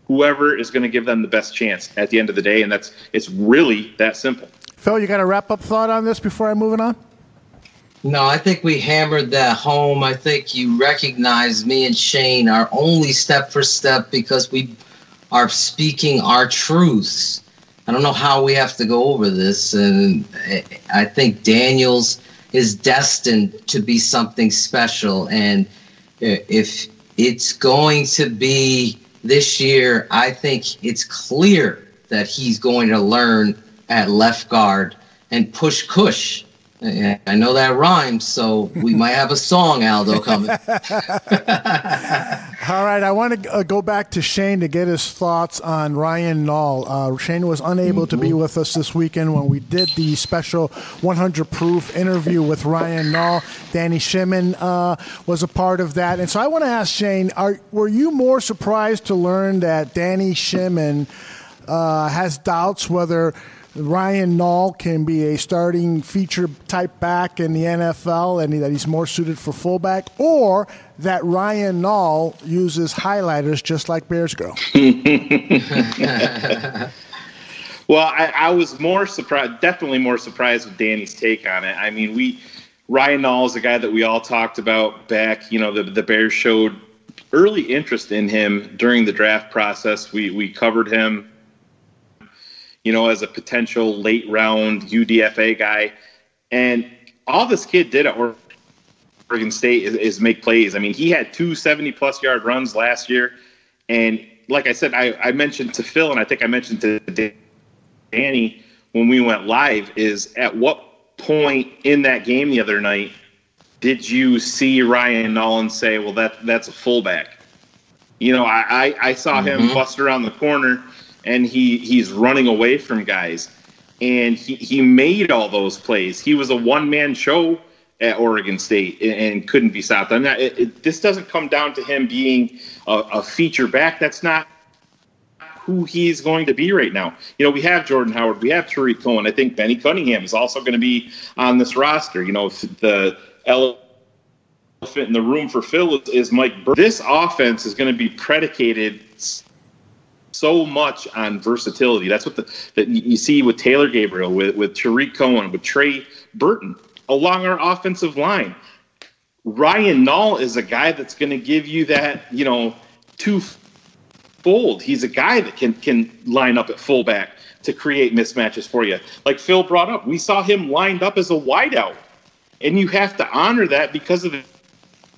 whoever is going to give them the best chance at the end of the day, and it's really that simple. Phil, you got a wrap-up thought on this before I move it on? No, I think we hammered that home. I think you recognize me and Shayne are only step for step because we are speaking our truths. I don't know how we have to go over this, and I think Daniels is destined to be something special, and if it's going to be this year, I think it's clear that he's going to learn at left guard and push Kush. I know that rhymes, so we might have a song, Aldo, coming. All right, I want to go back to Shayne to get his thoughts on Ryan Nall. Shayne was unable to be with us this weekend when we did the special 100 Proof interview with Ryan Nall. Danny Shimon was a part of that. And so I want to ask Shayne, were you more surprised to learn that Danny Shimon has doubts whether Ryan Nall can be a starting feature type back in the NFL and that he's more suited for fullback, or that Ryan Nall uses highlighters just like Bears Girl? Well, I was definitely more surprised with Danny's take on it. I mean, Ryan Nall is a guy that we all talked about back, the Bears showed early interest in him during the draft process. We covered him, as a potential late round UDFA guy. And all this kid did at Oregon State is make plays. I mean, he had 2 70-plus yard runs last year. And like I said, I mentioned to Phil, and I think I mentioned to Danny when we went live, is at what point in that game the other night did you see Ryan Nall say, well, that's a fullback? I saw him bust around the corner, and he's running away from guys. And he made all those plays. He was a one-man show at Oregon State and couldn't be stopped. This doesn't come down to him being a feature back. That's not who he's going to be right now. We have Jordan Howard. We have Tariq Cohen. I think Benny Cunningham is also going to be on this roster. The elephant in the room for Phil is Mike Burke. This offense is going to be predicated so much on versatility. That's what that you see with Taylor Gabriel, with Tariq Cohen, with Trey Burton along our offensive line. Ryan Nall is a guy that's going to give you that, twofold. He's a guy that can line up at fullback to create mismatches for you. Like Phil brought up, we saw him lined up as a wideout, and you have to honor that because of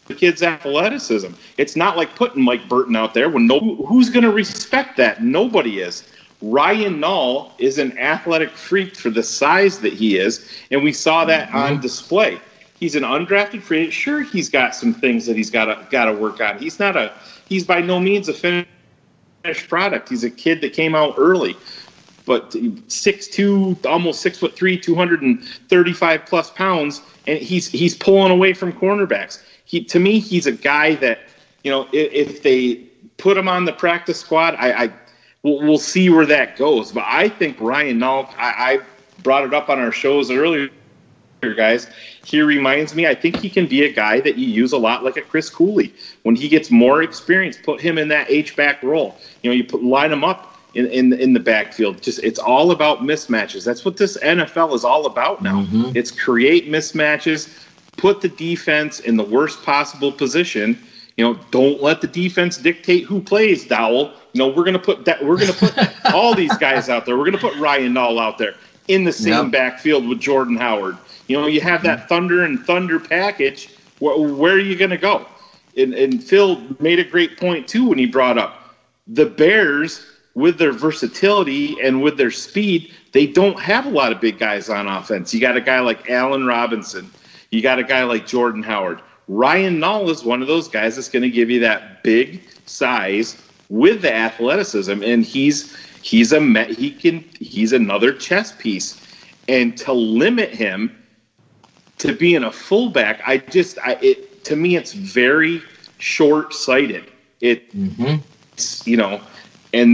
the kid's athleticism. It's not like putting Mike Burton out there when who's going to respect that? Nobody is. Ryan Nall is an athletic freak for the size that he is, and we saw that on display. He's an undrafted free agent. Sure, he's got some things that he's got to work on. He's by no means a finished product. He's a kid that came out early, but 6'2", almost 6'3", 235 plus pounds, and he's pulling away from cornerbacks. To me, he's a guy that, if they put him on the practice squad, we'll see where that goes. But I think Ryan Nall, I brought it up on our shows earlier, guys. He reminds me, I think he can be a guy that you use a lot like a Chris Cooley. When he gets more experience, put him in that H-back role. Line him up in the backfield. It's all about mismatches. That's what this NFL is all about now. It's create mismatches, put the defense in the worst possible position. Don't let the defense dictate who plays, Dowell. We're going to put all these guys out there. We're going to put Ryan Nall out there in the same backfield with Jordan Howard. You have that thunder package. Where are you going to go? And Phil made a great point too when he brought up the Bears with their versatility and with their speed. They don't have a lot of big guys on offense. You got a guy like Allen Robinson. You got a guy like Jordan Howard. Ryan Nall is one of those guys that's going to give you that big size with the athleticism, and he's another chess piece. And to limit him to being a fullback, to me it's very short-sighted. And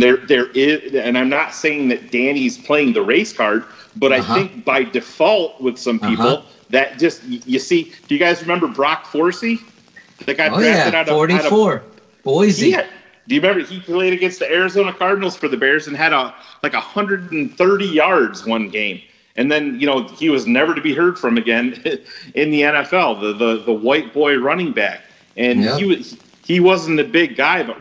there is, and I'm not saying that Danny's playing the race card, but I think by default with some people. That just, you see, do you guys remember Brock Forsey? The guy drafted out of 44, Boise. Do you remember he played against the Arizona Cardinals for the Bears and had 130 yards one game. And then, he was never to be heard from again in the NFL, the white boy running back. And he wasn't a big guy, but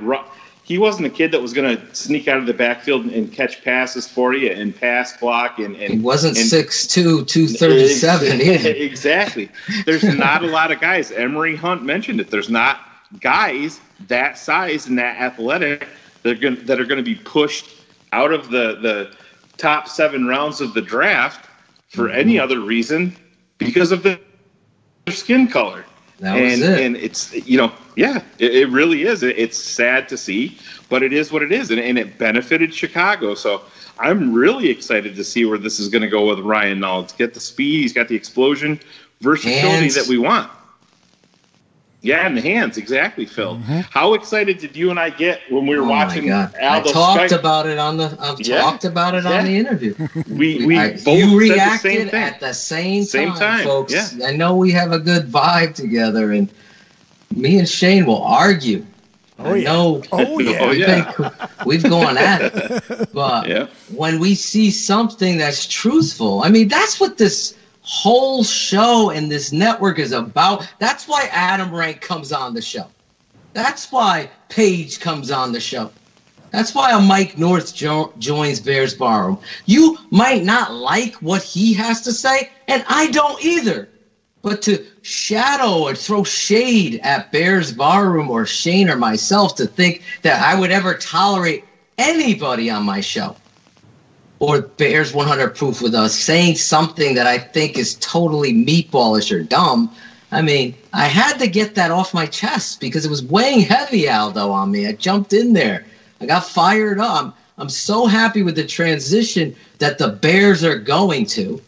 he wasn't a kid that was going to sneak out of the backfield and catch passes for you and pass block. And he wasn't 6'2", 237 either. Exactly. There's not a lot of guys. Emory Hunt mentioned it. There's not guys that size and that athletic that are going to be pushed out of the top 7 rounds of the draft for any other reason because of their skin color. And it's, it really is. It's sad to see, but it is what it is. And it benefited Chicago. So I'm really excited to see where this is going to go with Ryan Nall. To get the speed, he's got the explosion, versatility that we want. Yeah, and the hands, exactly, Phil. How excited did you and I get when we were watching Aldo? I talked about it on the interview. We both you reacted said the same thing. At the same time, folks. Yeah. I know we have a good vibe together, and me and Shayne will argue. We've gone at it. But when we see something that's truthful, that's what this whole show and this network is about. That's why Adam Rank comes on the show. That's why Paige comes on the show. That's why a Mike North joins Bears Barroom. You might not like what he has to say, and I don't either. But to shadow or throw shade at Bears Barroom or Shayne or myself to think that I would ever tolerate anybody on my show or Bears 100 Proof with us saying something that I think is totally meatballish or dumb. I mean, I had to get that off my chest because it was weighing heavy, Aldo, on me. I jumped in there. I got fired up. I'm so happy with the transition that the Bears are going to.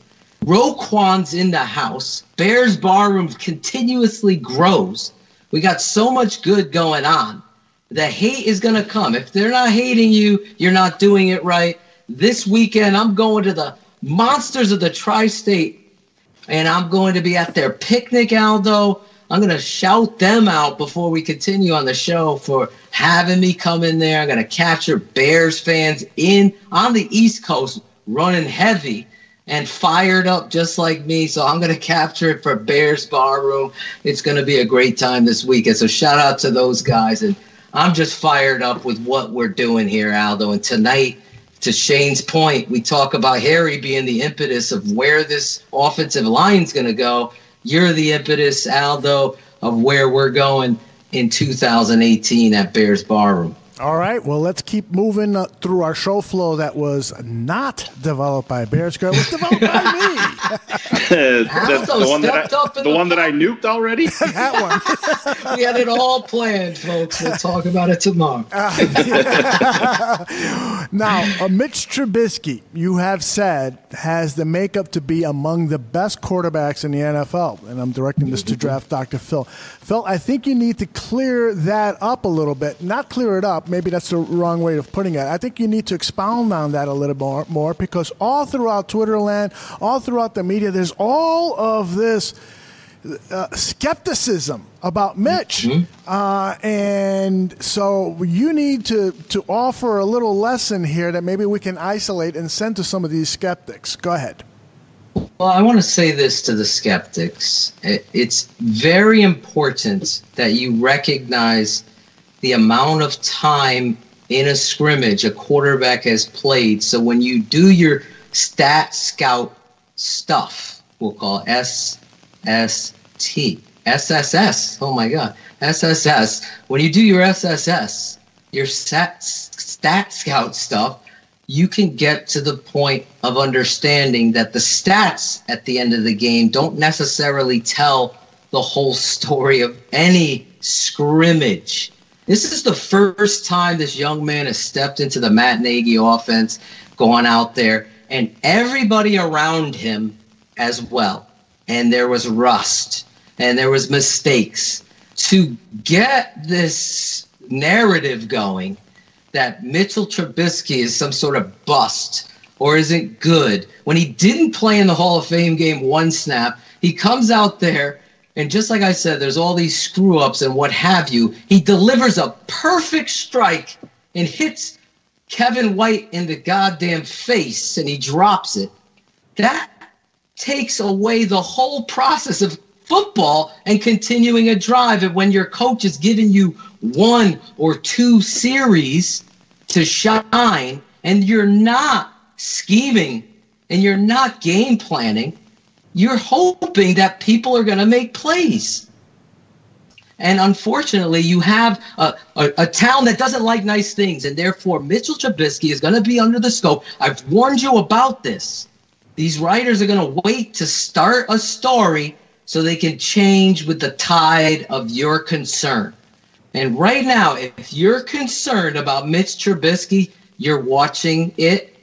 Roquan's in the house. Bears Barroom continuously grows. We got so much good going on. The hate is going to come. If they're not hating you, you're not doing it right. This weekend, I'm going to the Monsters of the Tri-State, and I'm going to be at their picnic, Aldo. I'm going to shout them out before we continue on the show for having me come in there. I'm going to capture Bears fans on the East Coast running heavy and fired up just like me. So I'm going to capture it for Bears Barroom. It's going to be a great time this weekend. So shout out to those guys. And I'm just fired up with what we're doing here, Aldo. And tonight, to Shayne's point, we talk about Harry being the impetus of where this offensive line's going to go. You're the impetus, Aldo, of where we're going in 2018 at Bears Barroom. All right, well, let's keep moving through our show flow that was not developed by Bears Girl. It was developed by me. That's the one that I nuked already? That one. We had it all planned, folks. We'll talk about it tomorrow. Now, Mitch Trubisky, you have said, has the makeup to be among the best quarterbacks in the NFL. And I'm directing this to Draft Dr. Phil. Phil, I think you need to clear that up a little bit. Not clear it up. Maybe that's the wrong way of putting it. I think you need to expound on that a little more because all throughout Twitter land, all throughout the media, there's all of this skepticism about Mitch. And so you need to offer a little lesson here that maybe we can isolate and send to some of these skeptics. Go ahead. Well, I want to say this to the skeptics. It's very important that you recognize the amount of time in a scrimmage a quarterback has played. So when you do your stat scout stuff, we'll call it SSS. Oh my God, SSS. When you do your SSS, your stat scout stuff, you can get to the point of understanding that the stats at the end of the game don't necessarily tell the whole story of any scrimmage. This is the first time this young man has stepped into the Matt Nagy offense, gone out there, and everybody around him as well. And there was rust, and there was mistakes. To get this narrative going that Mitchell Trubisky is some sort of bust or isn't good, when he didn't play in the Hall of Fame game one snap, he comes out there, and just like I said, there's all these screw-ups and what have you. He delivers a perfect strike and hits Kevin White in the goddamn face, and he drops it. That takes away the whole process of football and continuing a drive. And when your coach is giving you 1 or 2 series to shine, and you're not scheming and you're not game planning, you're hoping that people are going to make plays. And unfortunately, you have a town that doesn't like nice things, and therefore Mitchell Trubisky is going to be under the scope. I've warned you about this. These writers are going to wait to start a story so they can change with the tide of your concern. And right now, if you're concerned about Mitch Trubisky, you're watching it,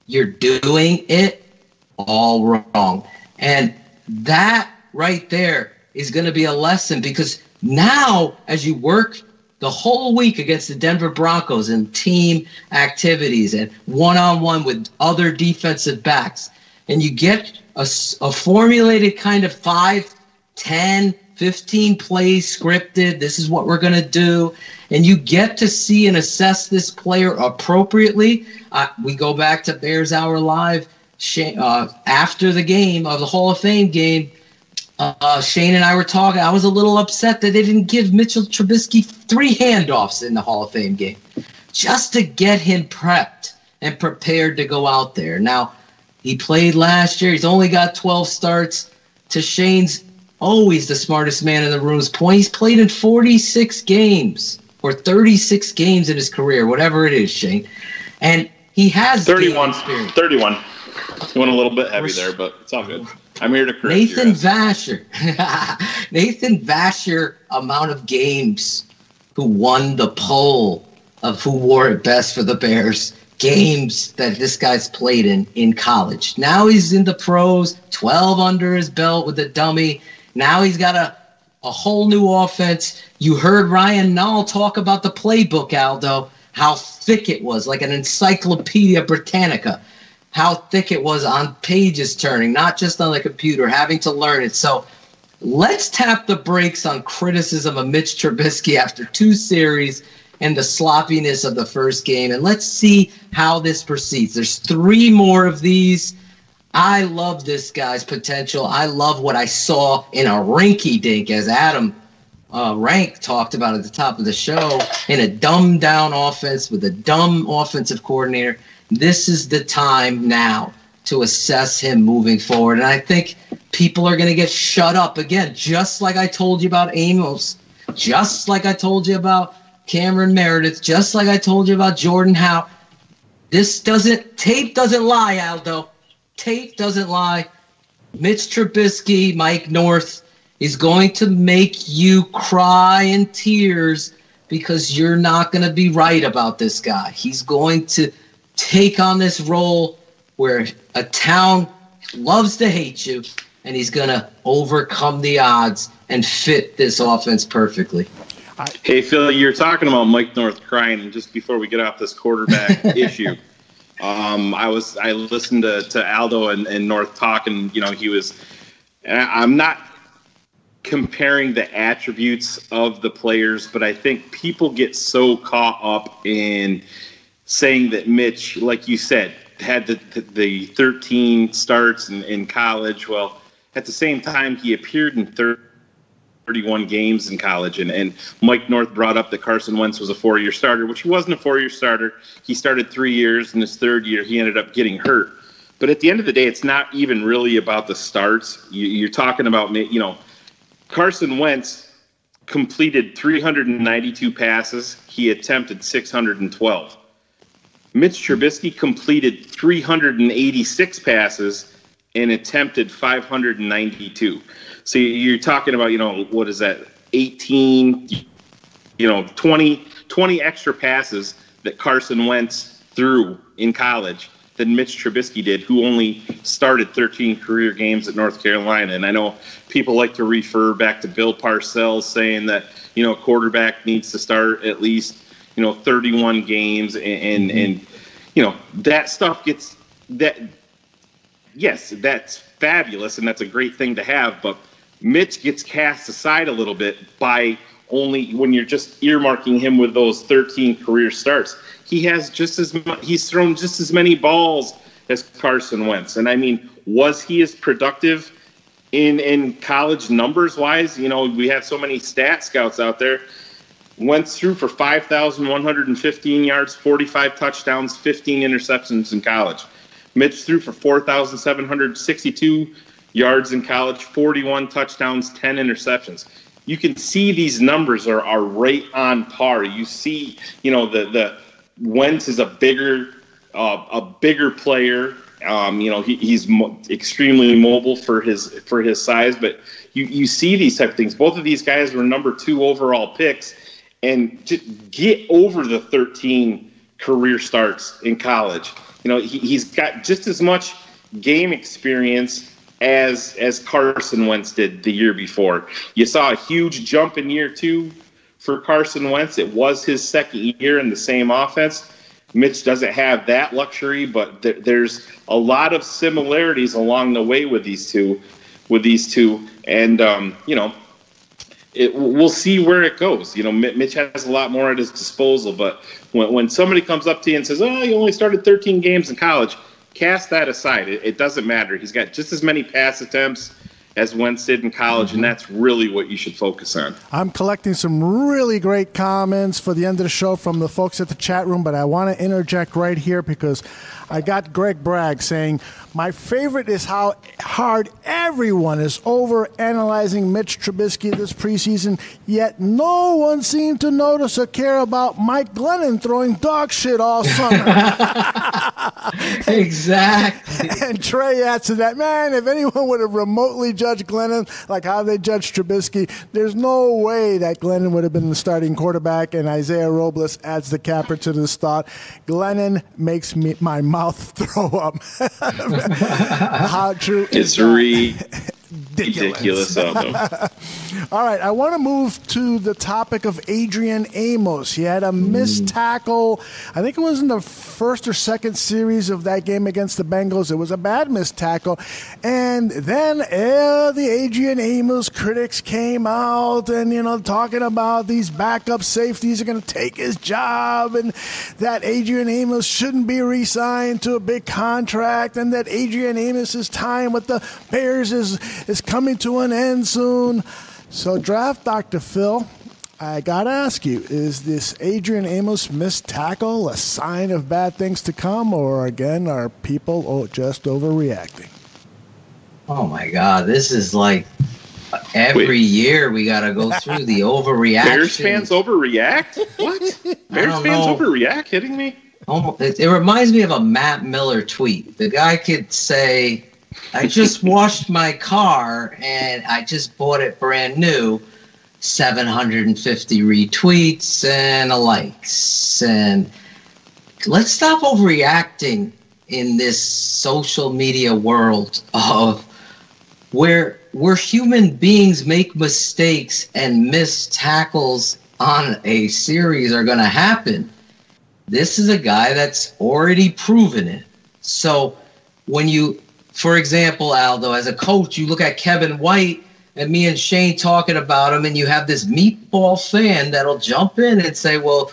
you're doing it all wrong. And that right there is going to be a lesson, because now as you work the whole week against the Denver Broncos and team activities and one-on-one with other defensive backs, and you get a formulated kind of 5, 10, 15 plays scripted, this is what we're going to do, and you get to see and assess this player appropriately. We go back to Bears Hour Live after the game of the Hall of Fame game. Shayne and I were talking. I was a little upset that they didn't give Mitchell Trubisky 3 handoffs in the Hall of Fame game just to get him prepped and prepared to go out there. Now, he played last year. He's only got 12 starts. To Shayne's always the smartest man in the room's point, he's played in 46 games or 36 games in his career, whatever it is, Shayne. And he has 31. Experience. 31. He went a little bit heavy there, but it's all good. I'm here to correct Nathan Vasher. Nathan Vasher amount of games who won the poll of who wore it best for the Bears. Games that this guy's played in college. Now he's in the pros, 12 under his belt with a dummy. Now he's got a whole new offense. You heard Ryan Nall talk about the playbook, Aldo, how thick it was, like an Encyclopedia Britannica, how thick it was on pages turning, not just on the computer, having to learn it. So let's tap the brakes on criticism of Mitch Trubisky after 2 series and the sloppiness of the first game, and let's see how this proceeds. There's 3 more of these. I love this guy's potential. I love what I saw in a rinky-dink, as Adam Rank talked about at the top of the show, in a dumbed-down offense with a dumb offensive coordinator. This is the time now to assess him moving forward, and I think people are going to get shut up again, just like I told you about Amos, just like I told you about Cameron Meredith, just like I told you about Jordan Howe. Tape doesn't lie, Aldo. Tape doesn't lie. Mitch Trubisky, Mike North, is going to make you cry in tears because you're not going to be right about this guy. He's going to take on this role where a town loves to hate you, and he's going to overcome the odds and fit this offense perfectly. Hey, Phil, you're talking about Mike North crying, and just before we get off this quarterback issue, I listened to Aldo and North talk, and he was. I'm not comparing the attributes of the players, but I think people get so caught up in saying that Mitch, like you said, had the 13 starts in college. Well, at the same time, he appeared in 31 games in college, and Mike North brought up that Carson Wentz was a 4-year starter, which he wasn't a 4-year starter. He started 3 years. In his 3rd year, he ended up getting hurt. But at the end of the day, it's not even really about the starts. You're talking about, Carson Wentz completed 392 passes. He attempted 612. Mitch Trubisky completed 386 passes and attempted 592. So you're talking about, what is that, 18, 20 extra passes that Carson Wentz threw in college than Mitch Trubisky did, who only started 13 career games at North Carolina. And I know people like to refer back to Bill Parcells saying that, a quarterback needs to start at least, 31 games and that stuff gets that. Yes, that's fabulous, and that's a great thing to have, but Mitch gets cast aside a little bit by only when you're just earmarking him with those 13 career starts. He's thrown just as many balls as Carson Wentz. And I mean, was he as productive in college numbers wise? We have so many stat scouts out there. Wentz threw for 5,115 yards, 45 touchdowns, 15 interceptions in college. Mitch threw for 4,762 yards in college, 41 touchdowns, 10 interceptions. You can see these numbers are right on par. You see, the Wentz is a bigger player. He's extremely mobile for his size, but you see these type of things. Both of these guys were number 2 overall picks, and to get over the 13 career starts in college. He's got just as much game experience as Carson Wentz did the year before. You saw a huge jump in year 2 for Carson Wentz. It was his 2nd year in the same offense. Mitch doesn't have that luxury, but there's a lot of similarities along the way with these two. And, we'll see where it goes. Mitch has a lot more at his disposal, but when somebody comes up to you and says, "Oh, you only started 13 games in college," cast that aside. It doesn't matter. He's got just as many pass attempts as Wentz did in college, and that's really what you should focus on. I'm collecting some really great comments for the end of the show from the folks at the chat room, but I want to interject right here because I got Greg Bragg saying, my favorite is how hard everyone is over-analyzing Mitch Trubisky this preseason, yet no one seemed to notice or care about Mike Glennon throwing dog shit all summer. Exactly. And Trey adds to that, man, if anyone would have remotely judged Glennon like how they judged Trubisky, there's no way that Glennon would have been the starting quarterback. And Isaiah Robles adds the capper to this thought. Glennon makes my mouth throw up. How true is ridiculous of them. All right, I want to move to the topic of Adrian Amos. He had a missed tackle. I think it was in the first or second series of that game against the Bengals. It was a bad missed tackle. And then the Adrian Amos critics came out and, talking about these backup safeties are going to take his job and that Adrian Amos shouldn't be re-signed to a big contract and that Adrian Amos's time with the Bears is coming to an end soon. So, Draft Dr. Phil, I got to ask you, is this Adrian Amos missed tackle a sign of bad things to come, or, again, are people just overreacting? Oh, my God. This is like every year we got to go through the overreaction. Bears fans overreact? What? Bears fans overreact? Kidding me? It reminds me of a Matt Miller tweet. The guy could say, I just washed my car and I just bought it brand new. 750 retweets and likes. And let's stop overreacting in this social media world of where human beings make mistakes and missed tackles on a series are going to happen. This is a guy that's already proven it. So when you, for example, Aldo, as a coach, you look at Kevin White and me and Shayne talking about him, and you have this meatball fan that'll jump in and say, well,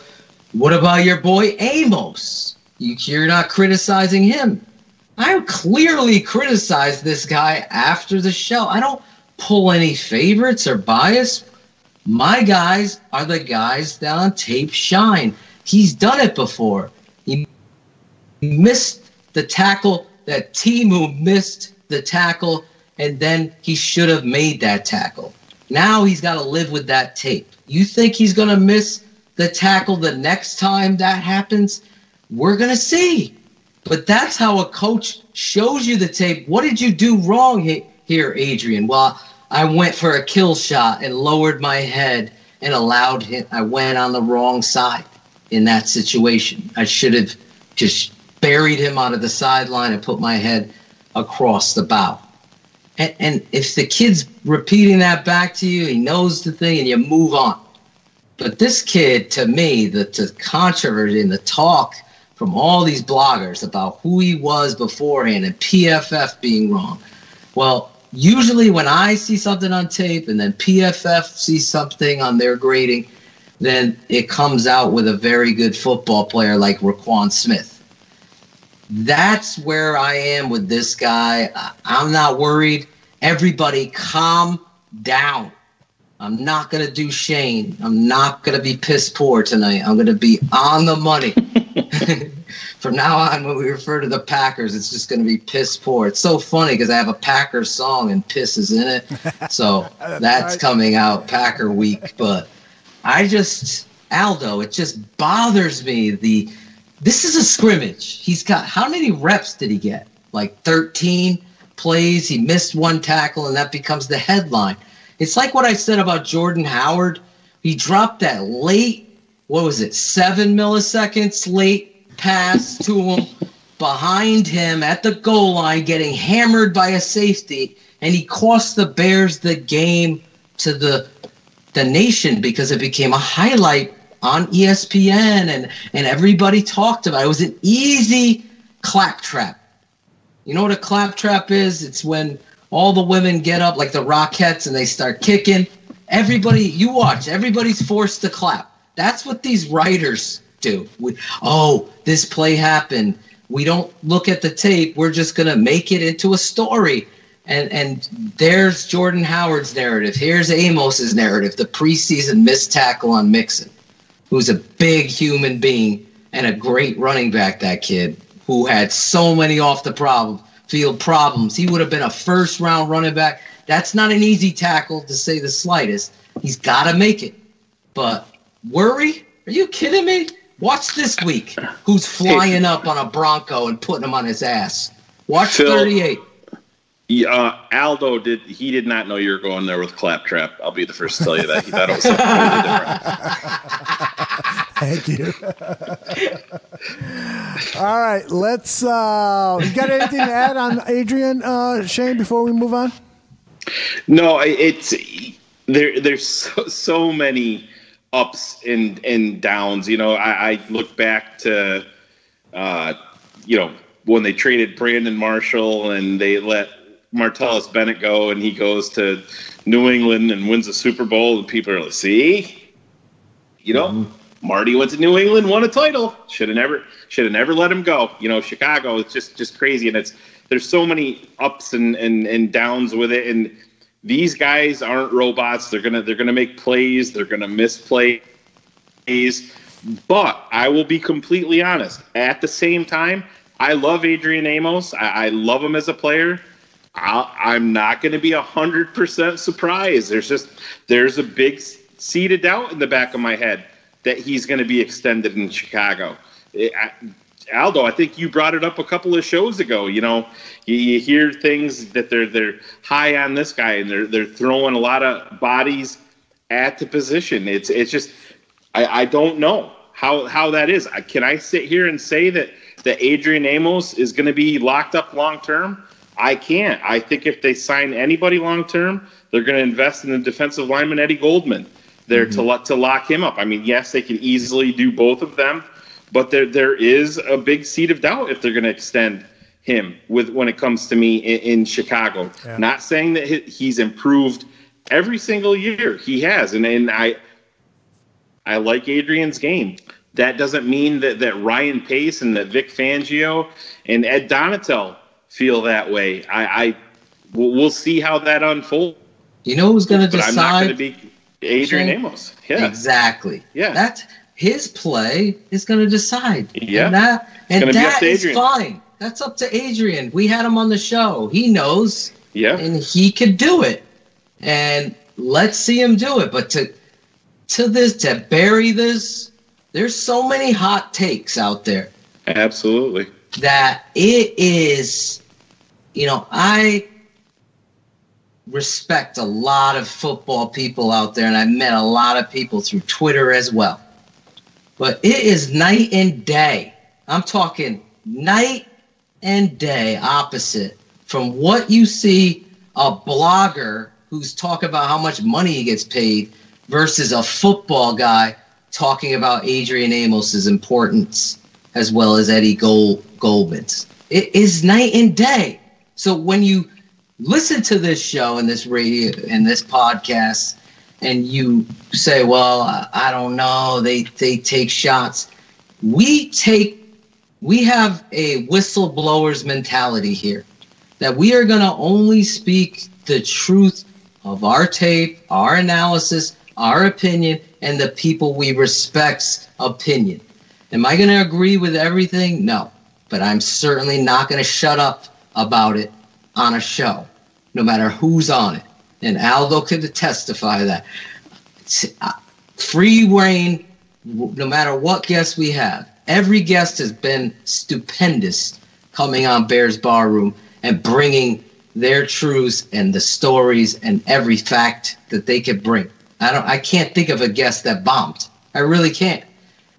what about your boy Amos? You're not criticizing him. I clearly criticized this guy after the show. I don't pull any favorites or bias. My guys are the guys that on tape shine. He's done it before. He missed the tackle. That Timu missed the tackle, and then he should have made that tackle. Now he's got to live with that tape. You think he's going to miss the tackle the next time that happens? We're going to see. But that's how a coach shows you the tape. What did you do wrong here, Adrian? Well, I went for a kill shot and lowered my head and allowed him. I went on the wrong side in that situation. I should have just buried him out of the sideline and put my head across the bow. And if the kid's repeating that back to you, he knows the thing and you move on. But this kid, to me, the controversy and the talk from all these bloggers about who he was beforehand and PFF being wrong. Well, usually when I see something on tape and then PFF sees something on their grading, then it comes out with a very good football player like Roquan Smith. That's where I am with this guy. I'm not worried. Everybody calm down. I'm not going to do Shayne. I'm not going to be piss poor tonight. I'm going to be on the money. From now on, when we refer to the Packers, it's just going to be piss poor. It's so funny because I have a Packers song and piss is in it. So that's right. Coming out Packer week. But Aldo, it just bothers me. This is a scrimmage. He's got, how many reps did he get? Like 13 plays. He missed one tackle, and that becomes the headline. It's like what I said about Jordan Howard. He dropped that late, 7 milliseconds late pass to him behind him at the goal line, getting hammered by a safety, and he cost the Bears the game to the nation because it became a highlight on ESPN and everybody talked about it. It was an easy claptrap. You know what a claptrap is? It's when all the women get up like the Rockettes and they start kicking. Everybody, you watch, everybody's forced to clap. That's what these writers do. This play happened. We don't look at the tape. We're just going to make it into a story. And there's Jordan Howard's narrative. Here's Amos's narrative, the preseason missed tackle on Mixon, who's a big human being and a great running back, that kid, who had so many off the field problems. He would have been a first-round running back. That's not an easy tackle, to say the slightest. He's got to make it. But worry? Are you kidding me? Watch this week who's flying up on a Bronco and putting him on his ass. Watch Phil, 38. Aldo did not know you were going there with Claptrap. I'll be the first to tell you that. He thought it was something totally different. Thank you. All right, let's. You got anything to add on Adrian, Shayne, before we move on? No, there's so many ups and downs. I look back to when they traded Brandon Marshall and they let Martellus Bennett go, and he goes to New England and wins the Super Bowl, and people are like, see, Marty went to New England, won a title. Should have never let him go. Chicago is just crazy, and there's so many ups and downs with it, and these guys aren't robots. They're gonna make plays. They're gonna miss plays. But I will be completely honest. At the same time, I love Adrian Amos. I love him as a player. I'm not going to be 100% surprised. There's a big seed of doubt in the back of my head that he's going to be extended in Chicago. Aldo, I think you brought it up a couple of shows ago. You hear things that they're high on this guy, and they're throwing a lot of bodies at the position. It's just I don't know how that is. Can I sit here and say that Adrian Amos is going to be locked up long term? I can't. I think if they sign anybody long term, they're going to invest in the defensive lineman Eddie Goldman there to lock him up. I mean, yes, they can easily do both of them, but there is a big seed of doubt if they're going to extend him when it comes to me in Chicago. Yeah. Not saying that he's improved every single year. He has, and I like Adrian's game. That doesn't mean that Ryan Pace and that Vic Fangio and Ed Donatel feel that way. We'll see how that unfolds. You know who's going to decide? I'm not going to be Adrian Amos. Yeah, exactly. Yeah, that's his play is going to decide. Yeah, and that is fine. That's up to Adrian. We had him on the show. He knows. Yeah, and he could do it. And let's see him do it. But to bury this, there's so many hot takes out there. Absolutely. That it is, I respect a lot of football people out there, and I've met a lot of people through Twitter as well. But it is night and day. I'm talking night and day opposite from what you see a blogger who's talking about how much money he gets paid versus a football guy talking about Adrian Amos's importance as well as Eddie Goldman's. It is night and day. So when you listen to this show and this radio and this podcast and you say, well, I don't know, they take shots. We have a whistleblower's mentality here that we are going to only speak the truth of our tape, our analysis, our opinion, and the people we respect's opinion. Am I going to agree with everything? No. But I'm certainly not going to shut up about it on a show, no matter who's on it. And Aldo could testify that. Free reign, no matter what guests we have. Every guest has been stupendous coming on Bears Barroom and bringing their truths and the stories and every fact that they could bring. I can't think of a guest that bombed. I really can't.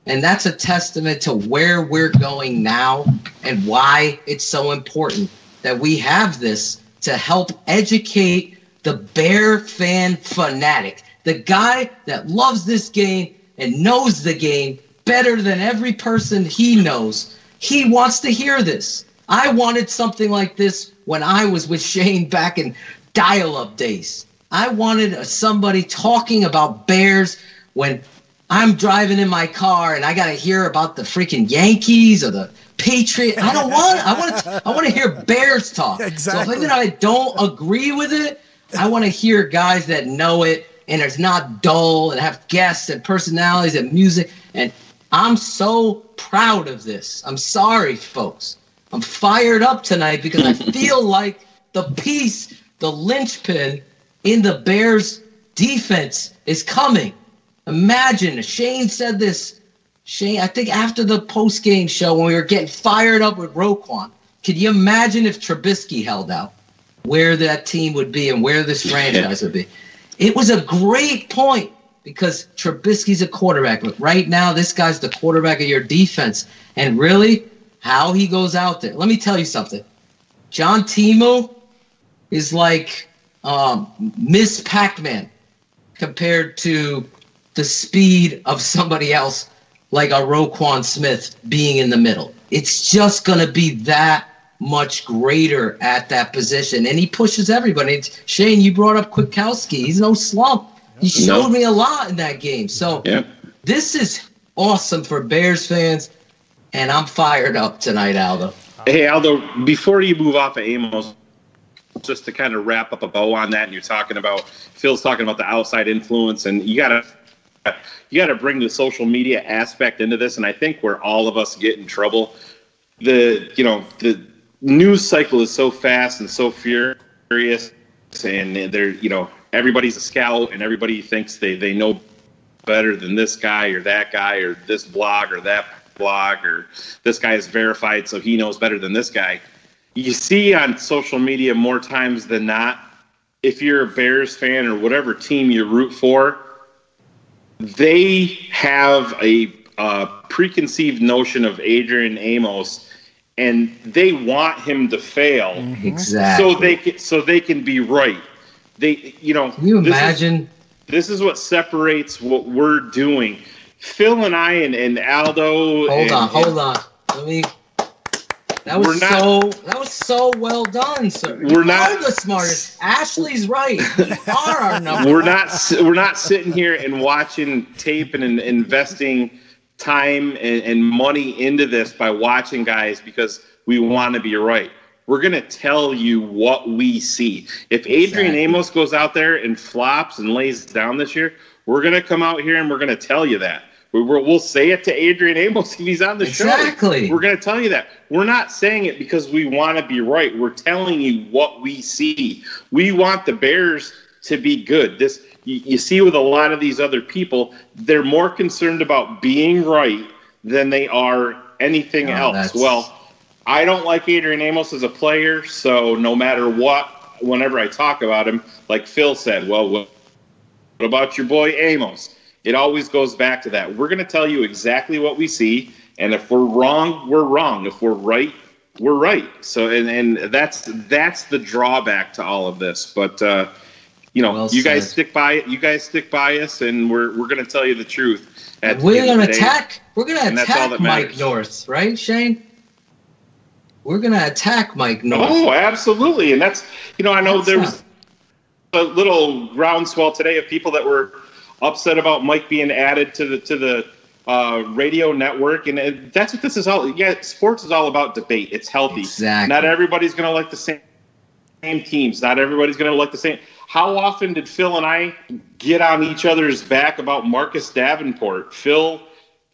And that's a testament to where we're going now and why it's so important that we have this to help educate the Bear fan fanatic, the guy that loves this game and knows the game better than every person he knows. He wants to hear this. I wanted something like this when I was with Shayne back in dial-up days. I wanted somebody talking about Bears when I'm driving in my car and I got to hear about the freaking Yankees or the Patriot. I want to hear Bears talk. Exactly. So even though I don't agree with it, I want to hear guys that know it and it's not dull and have guests and personalities and music. And I'm so proud of this. I'm sorry, folks. I'm fired up tonight because I feel like the piece, the linchpin in the Bears defense is coming. Imagine, Shayne said this. Shayne, I think after the post-game show when we were getting fired up with Roquan, could you imagine if Trubisky held out, where that team would be and where this franchise would be? It was a great point because Trubisky's a quarterback. But right now, this guy's the quarterback of your defense. And really, how he goes out there. Let me tell you something. John Timu is like Miss Pac-Man compared to the speed of somebody else like a Roquan Smith being in the middle. It's just going to be that much greater at that position. And he pushes everybody. Shayne, you brought up Kwiatkowski. He's no slump. He showed me a lot in that game. So this is awesome for Bears fans, and I'm fired up tonight, Aldo. Hey, Aldo, before you move off of Amos, just to kind of wrap up a bow on that, and Phil's talking about the outside influence, and you got to bring the social media aspect into this, and I think where all of us get in trouble, the news cycle is so fast and so furious, and everybody's a scout, and everybody thinks they know better than this guy or this blog or that blog, or this guy is verified so he knows better than this guy. You see on social media more times than not, if you're a Bears fan or whatever team you root for, they have a preconceived notion of Adrian Amos, and they want him to fail, exactly, so they can be right. Can you imagine? This is what separates what we're doing. Phil and I and Aldo. Hold on. That was so well done, sir. We're not the smartest. Ashley's right. We are our number. We're not sitting here and watching tape and investing time and money into this by watching guys because we want to be right. We're going to tell you what we see. If Adrian Amos goes out there and flops and lays down this year, we're going to come out here and we're going to tell you that. We'll say it to Adrian Amos if he's on the show. Exactly. We're going to tell you that. We're not saying it because we want to be right. We're telling you what we see. We want the Bears to be good. You see with a lot of these other people, they're more concerned about being right than they are anything else. Well, I don't like Adrian Amos as a player, so no matter what, whenever I talk about him, like Phil said, well, what about your boy Amos? It always goes back to that. We're going to tell you exactly what we see, and if we're wrong, we're wrong. If we're right, we're right. So, and that's the drawback to all of this. But you guys stick by it. You guys stick by us, and we're going to tell you the truth. We're going to attack. We're going to attack Mike North, right, Shayne? We're going to attack Mike North. Oh, absolutely, and that's I know there was a little groundswell today of people that were upset about Mike being added to the radio network, and that's what this is all. Yeah, sports is all about debate. It's healthy. Exactly. Not everybody's going to like the same teams. Not everybody's going to like the same. How often did Phil and I get on each other's back about Marcus Davenport? Phil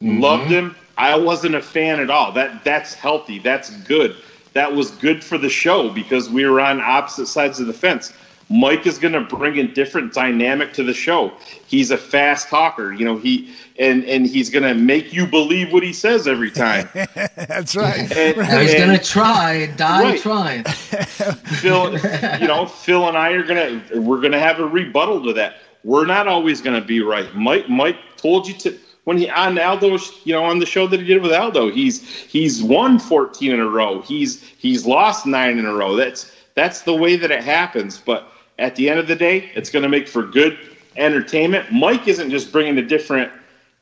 loved him. I wasn't a fan at all. That's healthy. That's good. That was good for the show because we were on opposite sides of the fence. Mike is going to bring a different dynamic to the show. He's a fast talker, and he's going to make you believe what he says every time. That's right. He's going to try, trying. Phil, Phil and I we're going to have a rebuttal to that. We're not always going to be right. Mike told you to when he on Aldo, on the show that he did with Aldo. He's won 14 in a row. He's lost 9 in a row. That's the way that it happens, but at the end of the day, it's going to make for good entertainment. Mike isn't just bringing a different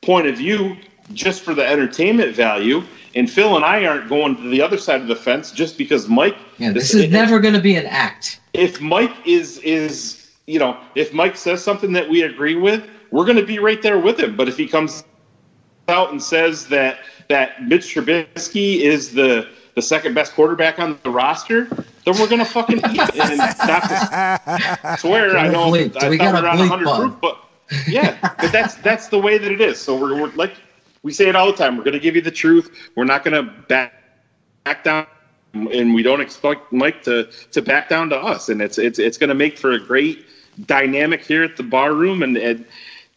point of view just for the entertainment value, and Phil and I aren't going to the other side of the fence just because Mike. Yeah, this is never going to be an act. If Mike if Mike says something that we agree with, we're going to be right there with him. But if he comes out and says that that Mitch Trubisky is the second best quarterback on the roster, then we're gonna fucking eat it. And not to swear, I know I thought we were on 100 proof, but yeah, but that's the way that it is. So we're like we say it all the time. We're gonna give you the truth. We're not gonna back down, and we don't expect Mike to back down to us. And it's gonna make for a great dynamic here at the bar room, and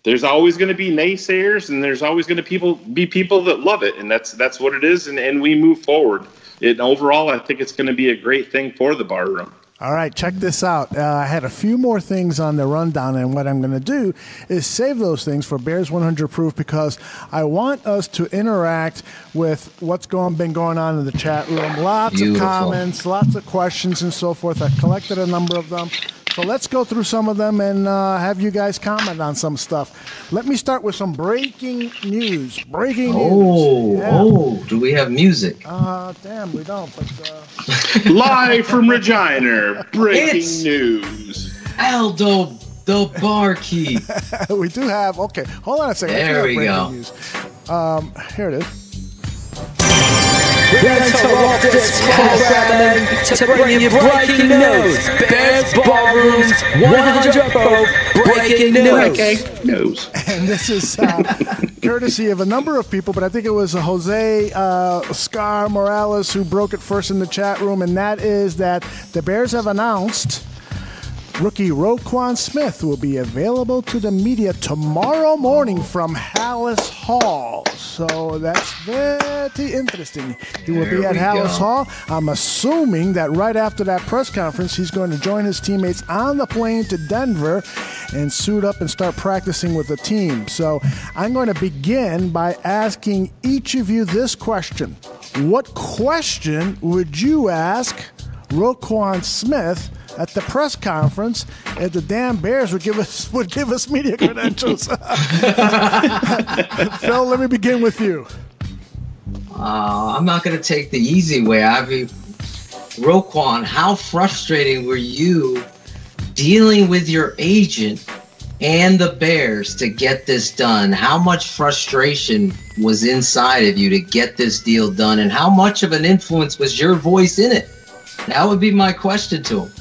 there's always going to be naysayers, and there's always going to be people that love it, and that's what it is, and we move forward. Overall, I think it's going to be a great thing for the bar room. All right, check this out. I had a few more things on the rundown, and what I'm going to do is save those things for Bears 100 Proof because I want us to interact with what's been going on in the chat room. Lots of comments, lots of questions, and so forth. I've collected a number of them. So let's go through some of them and have you guys comment on some stuff. Let me start with some breaking news. Oh, do we have music? Damn, we don't. But, live from Regina, breaking news. Aldo, the barkeep. We do have, okay, hold on a second. There we go. News. Here it is. We interrupt this programming to bring you breaking news. Bears Ballroom's 100 Proof breaking news. And this is courtesy of a number of people, but I think it was Jose Scar Morales who broke it first in the chat room, and that is that the Bears have announced rookie Roquan Smith will be available to the media tomorrow morning from Hallis Hall. So that's very interesting. He will be at Hallis Hall. I'm assuming that right after that press conference, he's going to join his teammates on the plane to Denver and suit up and start practicing with the team. So I'm going to begin by asking each of you this question. What question would you ask Roquan Smith at the press conference if the damn Bears would give us media credentials? Phil, let me begin with you. I'm not going to take the easy way. I mean, Roquan, how frustrating were you dealing with your agent and the Bears to get this done? How much frustration was inside of you to get this deal done, and how much of an influence was your voice in it? That would be my question to him.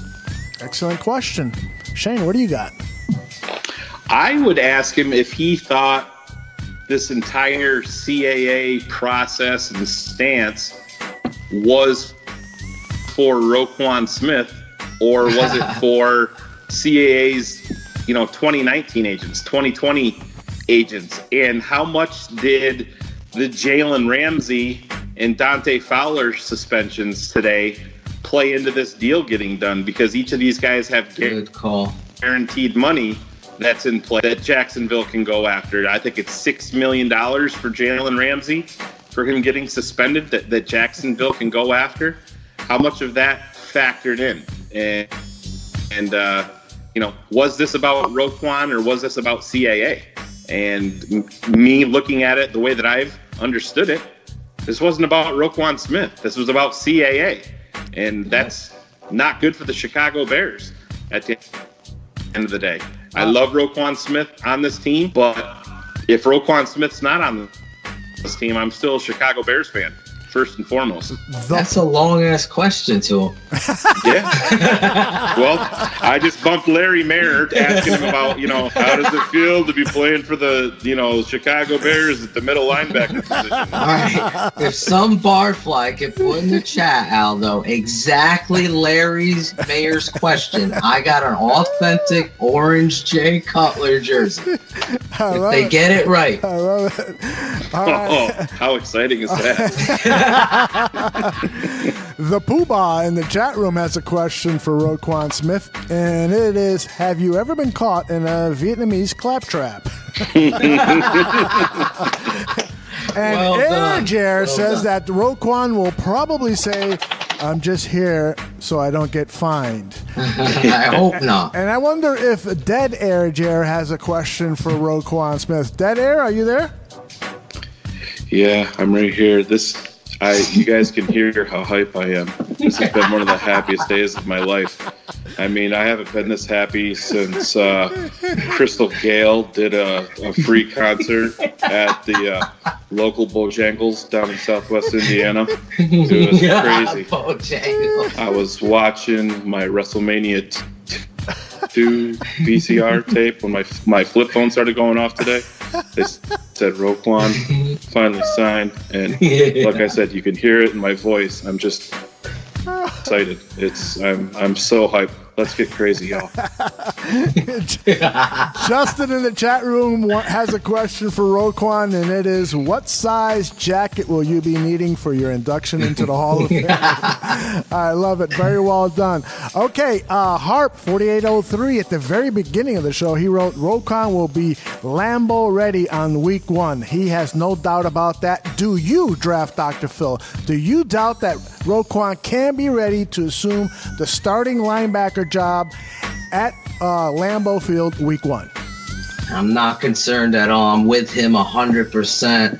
Excellent question. Shayne, what do you got? I would ask him if he thought this entire CAA process and stance was for Roquan Smith, or was it for CAA's, 2019 agents, 2020 agents? And how much did the Jalen Ramsey and Dante Fowler suspensions today play into this deal getting done? Because each of these guys have guaranteed money that's in play that Jacksonville can go after. I think it's $6 million for Jalen Ramsey for him getting suspended that Jacksonville can go after. How much of that factored in? And was this about Roquan or was this about CAA? And me looking at it the way that I've understood it, this wasn't about Roquan Smith. This was about CAA. And that's not good for the Chicago Bears at the end of the day. I love Roquan Smith on this team, but if Roquan Smith's not on this team, I'm still a Chicago Bears fan, first and foremost. That's a long-ass question to him. Yeah. Well, I just bumped Larry Mayer asking him about, how does it feel to be playing for the, Chicago Bears at the middle linebacker position? All right. If some barfly could put in the chat, Aldo, exactly Larry's Mayer's question, I got an authentic orange Jay Cutler jersey. If they get it right. I love it. Oh, how exciting is that? The Poobah in the chat room has a question for Roquan Smith, and it is, have you ever been caught in a Vietnamese claptrap? And Air says that Roquan will probably say, I'm just here so I don't get fined. I hope not. And I wonder if Dead Air Jer has a question for Roquan Smith. Dead Air, are you there? Yeah, I'm right here. You guys can hear how hype I am. This has been one of the happiest days of my life. I mean, I haven't been this happy since Crystal Gale did a free concert at the local Bojangles down in Southwest Indiana. It was crazy. Bojangles. I was watching my WrestleMania 2 VCR tape when my flip phone started going off today. They said Roquan finally signed, and like I said, you can hear it in my voice. I'm just excited. I'm so hyped. Let's get crazy, y'all. Justin in the chat room has a question for Roquan, and it is, what size jacket will you be needing for your induction into the Hall of Fame? I love it. Very well done. Okay, Harp 4803, at the very beginning of the show, he wrote, Roquan will be Lambo ready on week 1. He has no doubt about that. Do you, Draft Dr. Phil, do you doubt that Roquan can be ready to assume the starting linebacker job at Lambeau Field week 1? I'm not concerned at all. I'm with him 100%.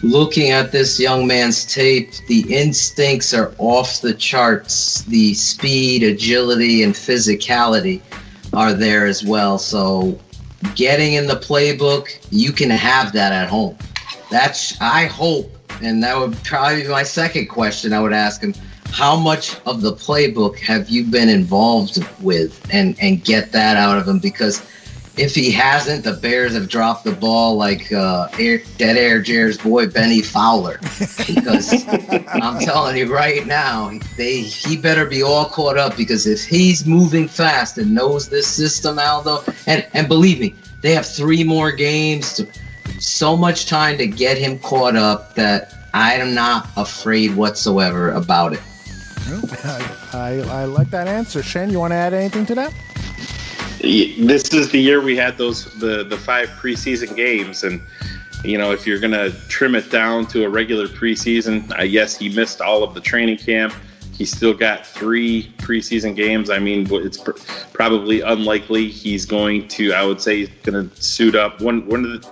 Looking at this young man's tape, the instincts are off the charts. The speed, agility, and physicality are there as well. So getting in the playbook, you can have that at home. I hope, and that would probably be my second question I would ask him. How much of the playbook have you been involved with and get that out of him? Because if he hasn't, the Bears have dropped the ball like Dead Air Jair's boy, Benny Fowler. Because I'm telling you right now, he better be all caught up, because if he's moving fast and knows this system, Aldo, and believe me, they have 3 more games, so much time to get him caught up that I am not afraid whatsoever about it. I like that answer. Shane, you want to add anything to that? This is the year we had the 5 preseason games, and if you're going to trim it down to a regular preseason, yes, he missed all of the training camp. He still got 3 preseason games. I mean, it's probably unlikely he's going to. I would say he's going to suit up. One of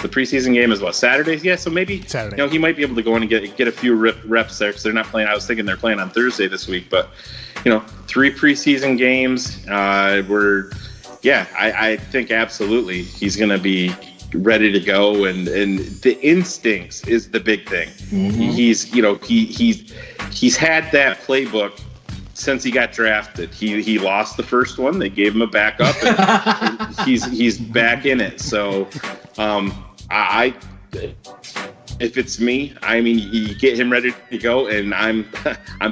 the preseason game is what, Saturdays? Yeah, so maybe Saturday. He might be able to go in and get a few reps there, because they're not playing. I was thinking they're playing on Thursday this week, but 3 preseason games. I think absolutely he's going to be ready to go, and the instincts is the big thing. Mm-hmm. He's had that playbook since he got drafted. He lost the first one. They gave him a backup, and he's back in it. So. If it's me, I mean, you get him ready to go, and I'm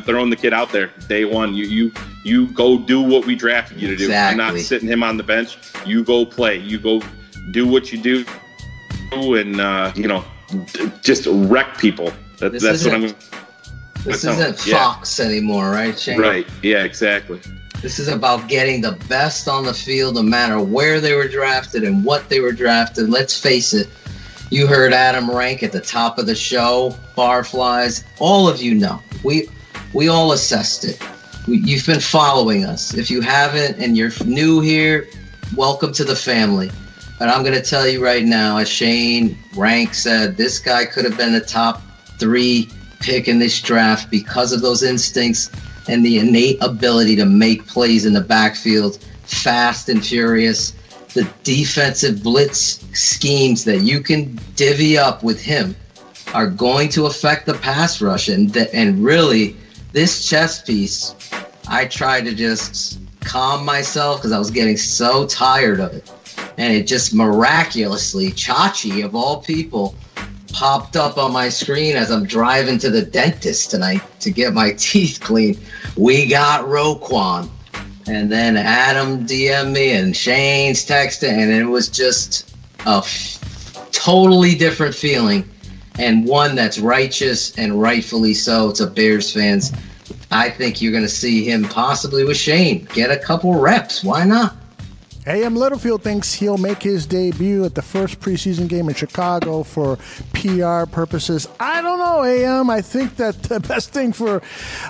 throwing the kid out there day one. You go do what we drafted you to do. Exactly. I'm not sitting him on the bench. You go play. You go do what you do, and just wreck people. That's what I'm. This isn't Fox anymore, right, Shane? Right. Yeah. Exactly. This is about getting the best on the field, no matter where they were drafted and what they were drafted. Let's face it. You heard Adam rank at the top of the show, Barflies. All of you know. We all assessed it. You've been following us. If you haven't and you're new here, welcome to the family. But I'm going to tell you right now, as Shane Rank said, this guy could have been the top 3 pick in this draft because of those instincts and the innate ability to make plays in the backfield, fast and furious. The defensive blitz schemes that you can divvy up with him are going to affect the pass rush. And really, this chess piece, I tried to just calm myself because I was getting so tired of it. And it just miraculously, Chachi, of all people, popped up on my screen as I'm driving to the dentist tonight to get my teeth cleaned. We got Roquan. And then Adam DM'd me and Shane's texted, and it was just a totally different feeling, and one that's righteous and rightfully so to Bears fans. I think you're going to see him possibly with Shane get a couple reps. Why not? A.M. Littlefield thinks he'll make his debut at the first preseason game in Chicago for PR purposes. I don't know, A.M. I think that the best thing for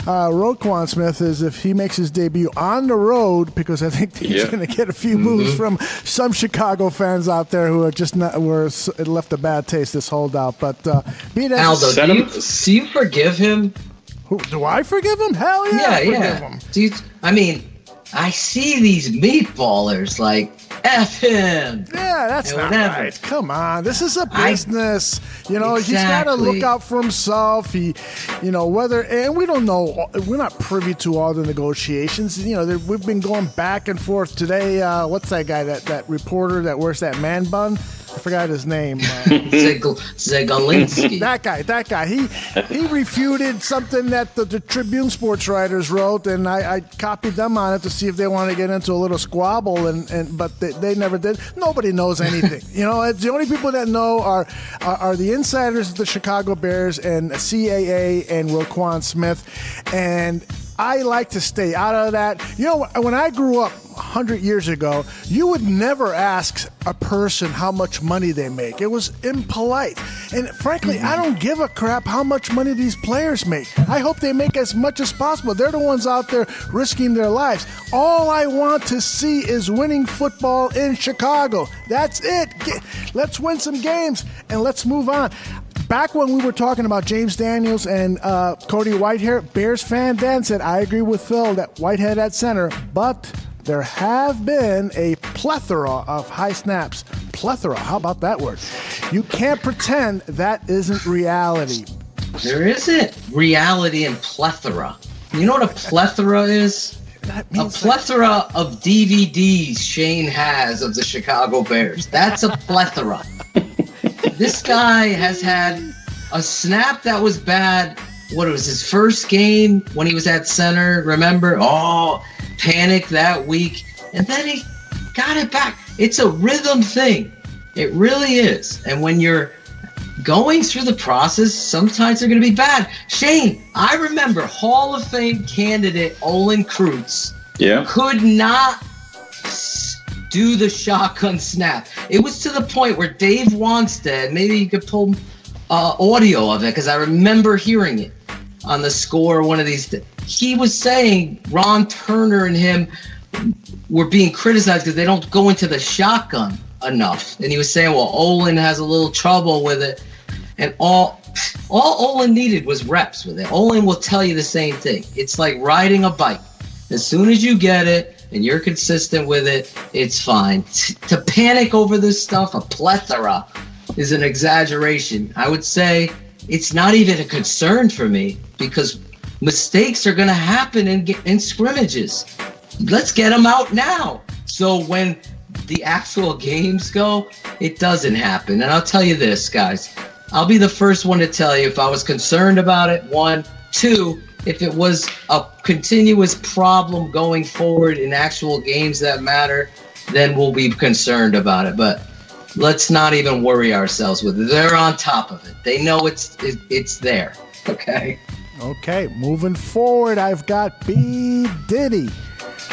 Roquan Smith is if he makes his debut on the road, because I think he's going to get a few moves from some Chicago fans out there who are just not, it left a bad taste, this holdout. But Aldo, do you forgive him? Do I forgive him? Hell yeah, I forgive him. I see these meatballers like F him. Yeah, that's not right. Come on, this is a business. He's got to look out for himself. And we don't know. We're not privy to all the negotiations. We've been going back and forth today. What's that guy? That reporter that wears that man bun? I forgot his name. Zegalinsky. That guy. He refuted something that the Tribune sports writers wrote, and I copied them on it to see if they want to get into a little squabble, but they never did. Nobody knows anything. The only people that know are the insiders of the Chicago Bears and CAA and Roquan Smith, and I like to stay out of that. When I grew up 100 years ago, you would never ask a person how much money they make. It was impolite. And frankly, I don't give a crap how much money these players make. I hope they make as much as possible. They're the ones out there risking their lives. All I want to see is winning football in Chicago. That's it. Let's win some games and let's move on. Back when we were talking about James Daniels and Cody Whitehair, Bears fan Dan said, I agree with Phil that Whitehead at center, but there have been a plethora of high snaps. Plethora, how about that word? You can't pretend that isn't reality. There isn't reality in plethora. You know what a plethora is? A plethora of DVDs Shayne has of the Chicago Bears. That's a plethora. This guy has had a snap that was bad. What, it was his first game when he was at center, remember? Panic that week. And then he got it back. It's a rhythm thing. It really is. And when you're going through the process, sometimes they're going to be bad. Shayne, I remember Hall of Fame candidate Olin Kreutz could not do the shotgun snap. It was to the point where Dave Wanstead, maybe you could pull audio of it, because I remember hearing it on the Score one of these. He was saying Ron Turner and him were being criticized because they don't go into the shotgun enough. And he was saying, well, Olin has a little trouble with it. And all Olin needed was reps with it. Olin will tell you the same thing. It's like riding a bike. As soon as you get it and you're consistent with it, it's fine. To panic over this stuff, a plethora, is an exaggeration. I would say it's not even a concern for me, because mistakes are going to happen in scrimmages. Let's get them out now. So when the actual games go, it doesn't happen. And I'll tell you this, guys. I'll be the first one to tell you if I was concerned about it, 1. 2, if it was a continuous problem going forward in actual games that matter, then we'll be concerned about it. But let's not even worry ourselves with it. They're on top of it. They know it's there. Okay. Okay, moving forward, I've got B. Diddy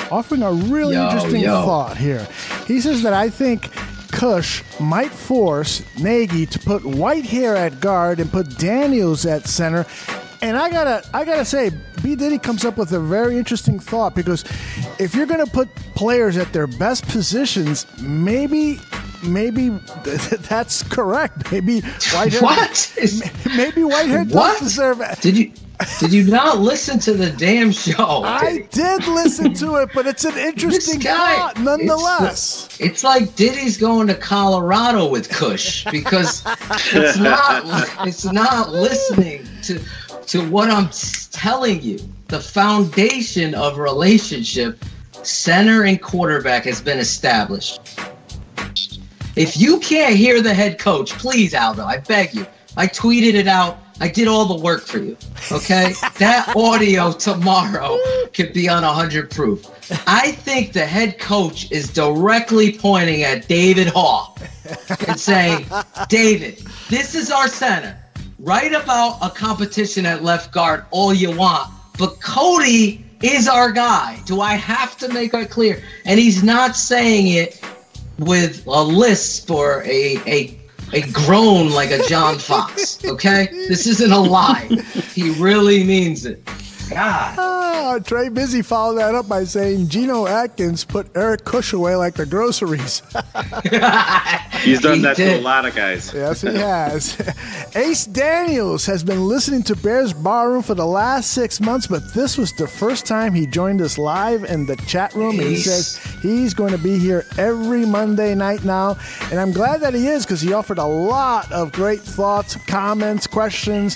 offering a really interesting thought here. He says that I think Cush might force Nagy to put Whitehair at guard and put Daniels at center. And I gotta say, B. Diddy comes up with a very interesting thought, because if you're gonna put players at their best positions, maybe that's correct. Maybe Whitehair. Maybe Whitehair does deserve it. Did you not listen to the damn show? I did listen to it, but it's an interesting thought nonetheless. It's like Diddy's going to Colorado with Kush, because it's not listening to what I'm telling you. The foundation of a relationship, center and quarterback, has been established. If you can't hear the head coach, please, Aldo, I beg you. I tweeted it out. I did all the work for you, okay? That audio tomorrow could be on 100 proof. I think the head coach is directly pointing at David Hall and saying, David, this is our center. Write about a competition at left guard all you want, but Cody is our guy. Do I have to make it clear? And he's not saying it with a lisp or a groan like a John Fox, okay? This isn't a lie. He really means it. God. Trey Busy followed that up by saying Geno Atkins put Eric Kush away like the groceries. He's done that to a lot of guys. Yes, he has. Ace Daniels has been listening to Bears Barroom for the last 6 months, but this was the first time he joined us live in the chat room. And he says he's going to be here every Monday night now. And I'm glad that he is, because he offered a lot of great thoughts, comments, questions.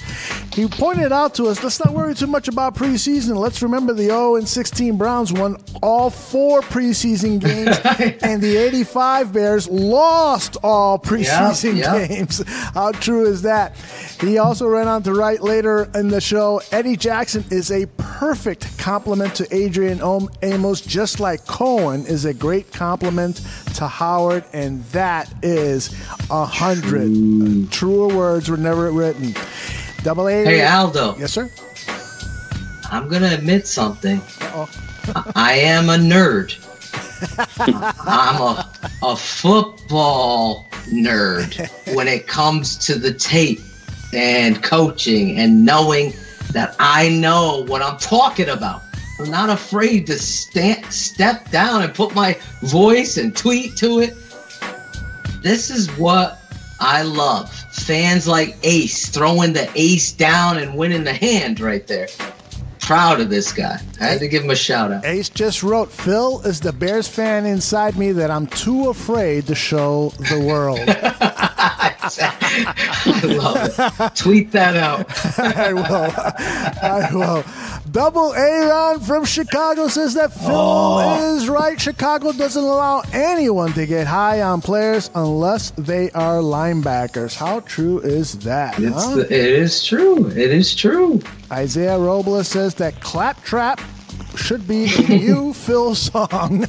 He pointed out to us, let's not worry too much about preseason. Let's remember the 0-16 Browns won all 4 preseason games, and the 85 Bears lost all preseason games. How true is that? He also ran on to write later in the show, Eddie Jackson is a perfect compliment to Adrian Amos, just like Cohen is a great compliment to Howard, and that is 100. Truer words were never written. Double A. Hey, Aldo. Yes, sir? I'm going to admit something. Uh-oh. I am a nerd. I'm a football nerd when it comes to the tape and coaching and knowing that I know what I'm talking about. I'm not afraid to step down and put my voice and tweet to it. This is what I love. Fans like Ace throwing the ace down and winning the hand right there. Proud of this guy. I had to give him a shout out. Ace just wrote, Phil is the Bears fan inside me that I'm too afraid to show the world. I love it. Tweet that out. I will. Double Aaron from Chicago says that Phil is right. Chicago doesn't allow anyone to get high on players unless they are linebackers. How true is that? It is true. It is true. Isaiah Robles says that Claptrap should be a new Phil song.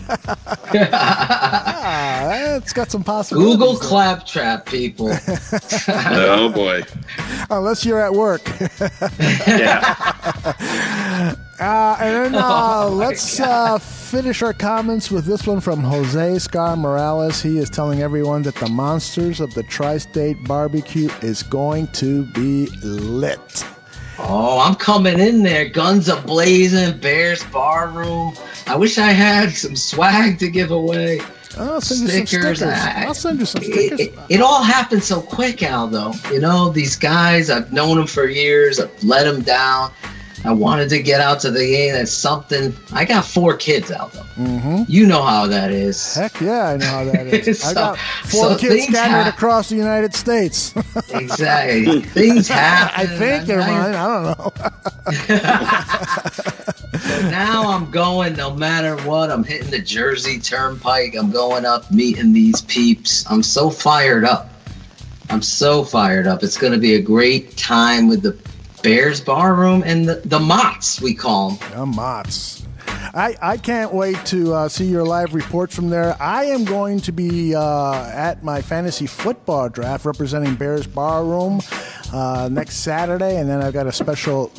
It's got some possibilities. Google Claptrap, people. Oh, boy. Unless you're at work. Yeah. And then let's finish our comments with this one from Jose Scar Morales. He is telling everyone that the Monsters of the Tri-State Barbecue is going to be lit. Oh, I'm coming in there. Guns a-blazing, Bears Barroom. I wish I had some swag to give away. I'll send you some stickers. I'll send you some stickers. It all happened so quick, Aldo. You know, these guys, I've known them for years. I've let them down. I wanted to get out to the game. That's something. I got 4 kids, Aldo. Mm-hmm. You know how that is. Heck yeah, I know how that is. I got 4 kids scattered across the United States. Exactly. Things happen. I think they're mine. I don't know. So now I'm going, no matter what. I'm hitting the Jersey Turnpike. I'm going up, meeting these peeps. I'm so fired up. It's going to be a great time with the Bears Barroom and the Mott's, we call them. The Mott's. I can't wait to see your live reports from there. I am going to be at my fantasy football draft representing Bears Barroom next Saturday, and then I've got a special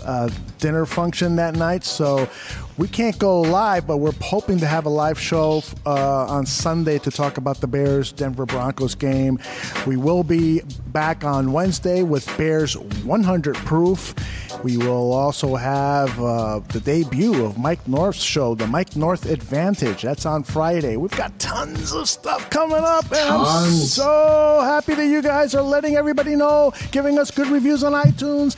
dinner function that night, so we can't go live, but we're hoping to have a live show on Sunday to talk about the Bears-Denver Broncos game. We will be back on Wednesday with Bears 100 Proof. We will also have the debut of Mike North's show, the Mike North Advantage. That's on Friday. We've got tons of stuff coming up, and I'm so happy that you guys are letting everybody know, giving us good reviews on iTunes,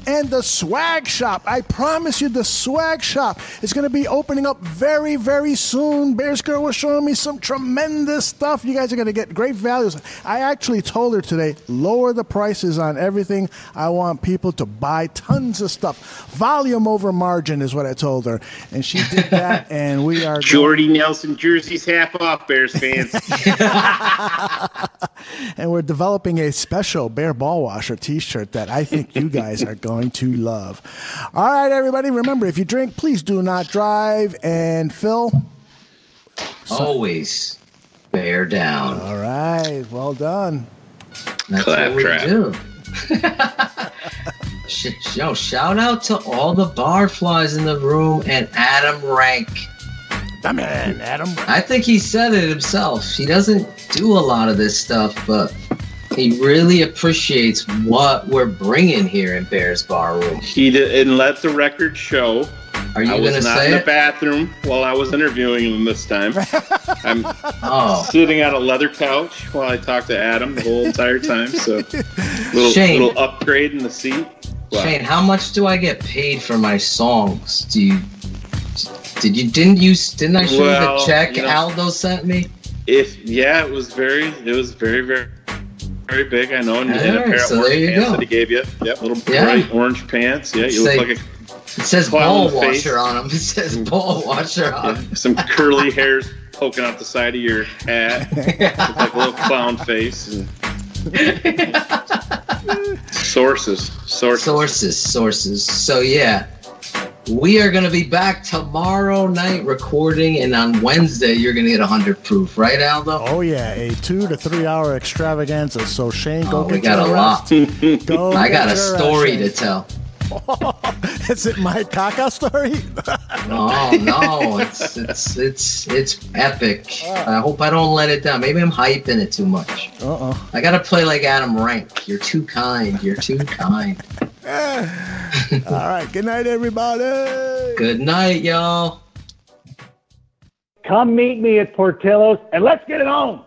and the swag shop. I promise you, the swag shop is going to be opening up very, very soon. Bears Girl was showing me some tremendous stuff. You guys are going to get great values. I actually told her today, lower the prices on everything. I want people to buy tons of stuff. Volume over margin is what I told her. And she did that, and we are Jordy Nelson jerseys half off, Bears fans. And we're developing a special Bear Ball Washer t-shirt that I think you guys are going to love. All right, everybody, remember, if you drink, please do not drive. And Phil? Always bear down. All right, well done. That's what we do. Yo, shout out to all the barflies in the room and Adam Rank. Come in, Adam. I think he said it himself. He doesn't do a lot of this stuff, but he really appreciates what we're bringing here in Bears Bar Room. He did, and let the record show. Are you I going to was not say in the it? bathroom while I was interviewing him this time. I'm sitting on a leather couch while I talked to Adam the whole entire time. So Shayne, little upgrade in the seat. Wow. Shayne, how much do I get paid for my songs? Didn't I show you the check Aldo sent me? It was very, very, very big. I know. And a pair of orange pants that he gave you. Yep, little bright orange pants. Yeah, you look like a. It says ball washer on them. It says ball washer on them. Some curly hairs poking out the side of your hat. Look like a little clown face. Sources. So yeah, we are going to be back tomorrow night recording, and on Wednesday you're going to get 100 proof, right, Aldo? Oh yeah, a 2 to 3 hour extravaganza. So Shayne, go get we got your a lot. I got a story to tell. Is it my caca story? No, it's epic. I hope I don't let it down. Maybe I'm hyping it too much. I gotta play like Adam Rank. You're too kind. All right. Good night, everybody. Good night, y'all. Come meet me at Portillo's and let's get it on.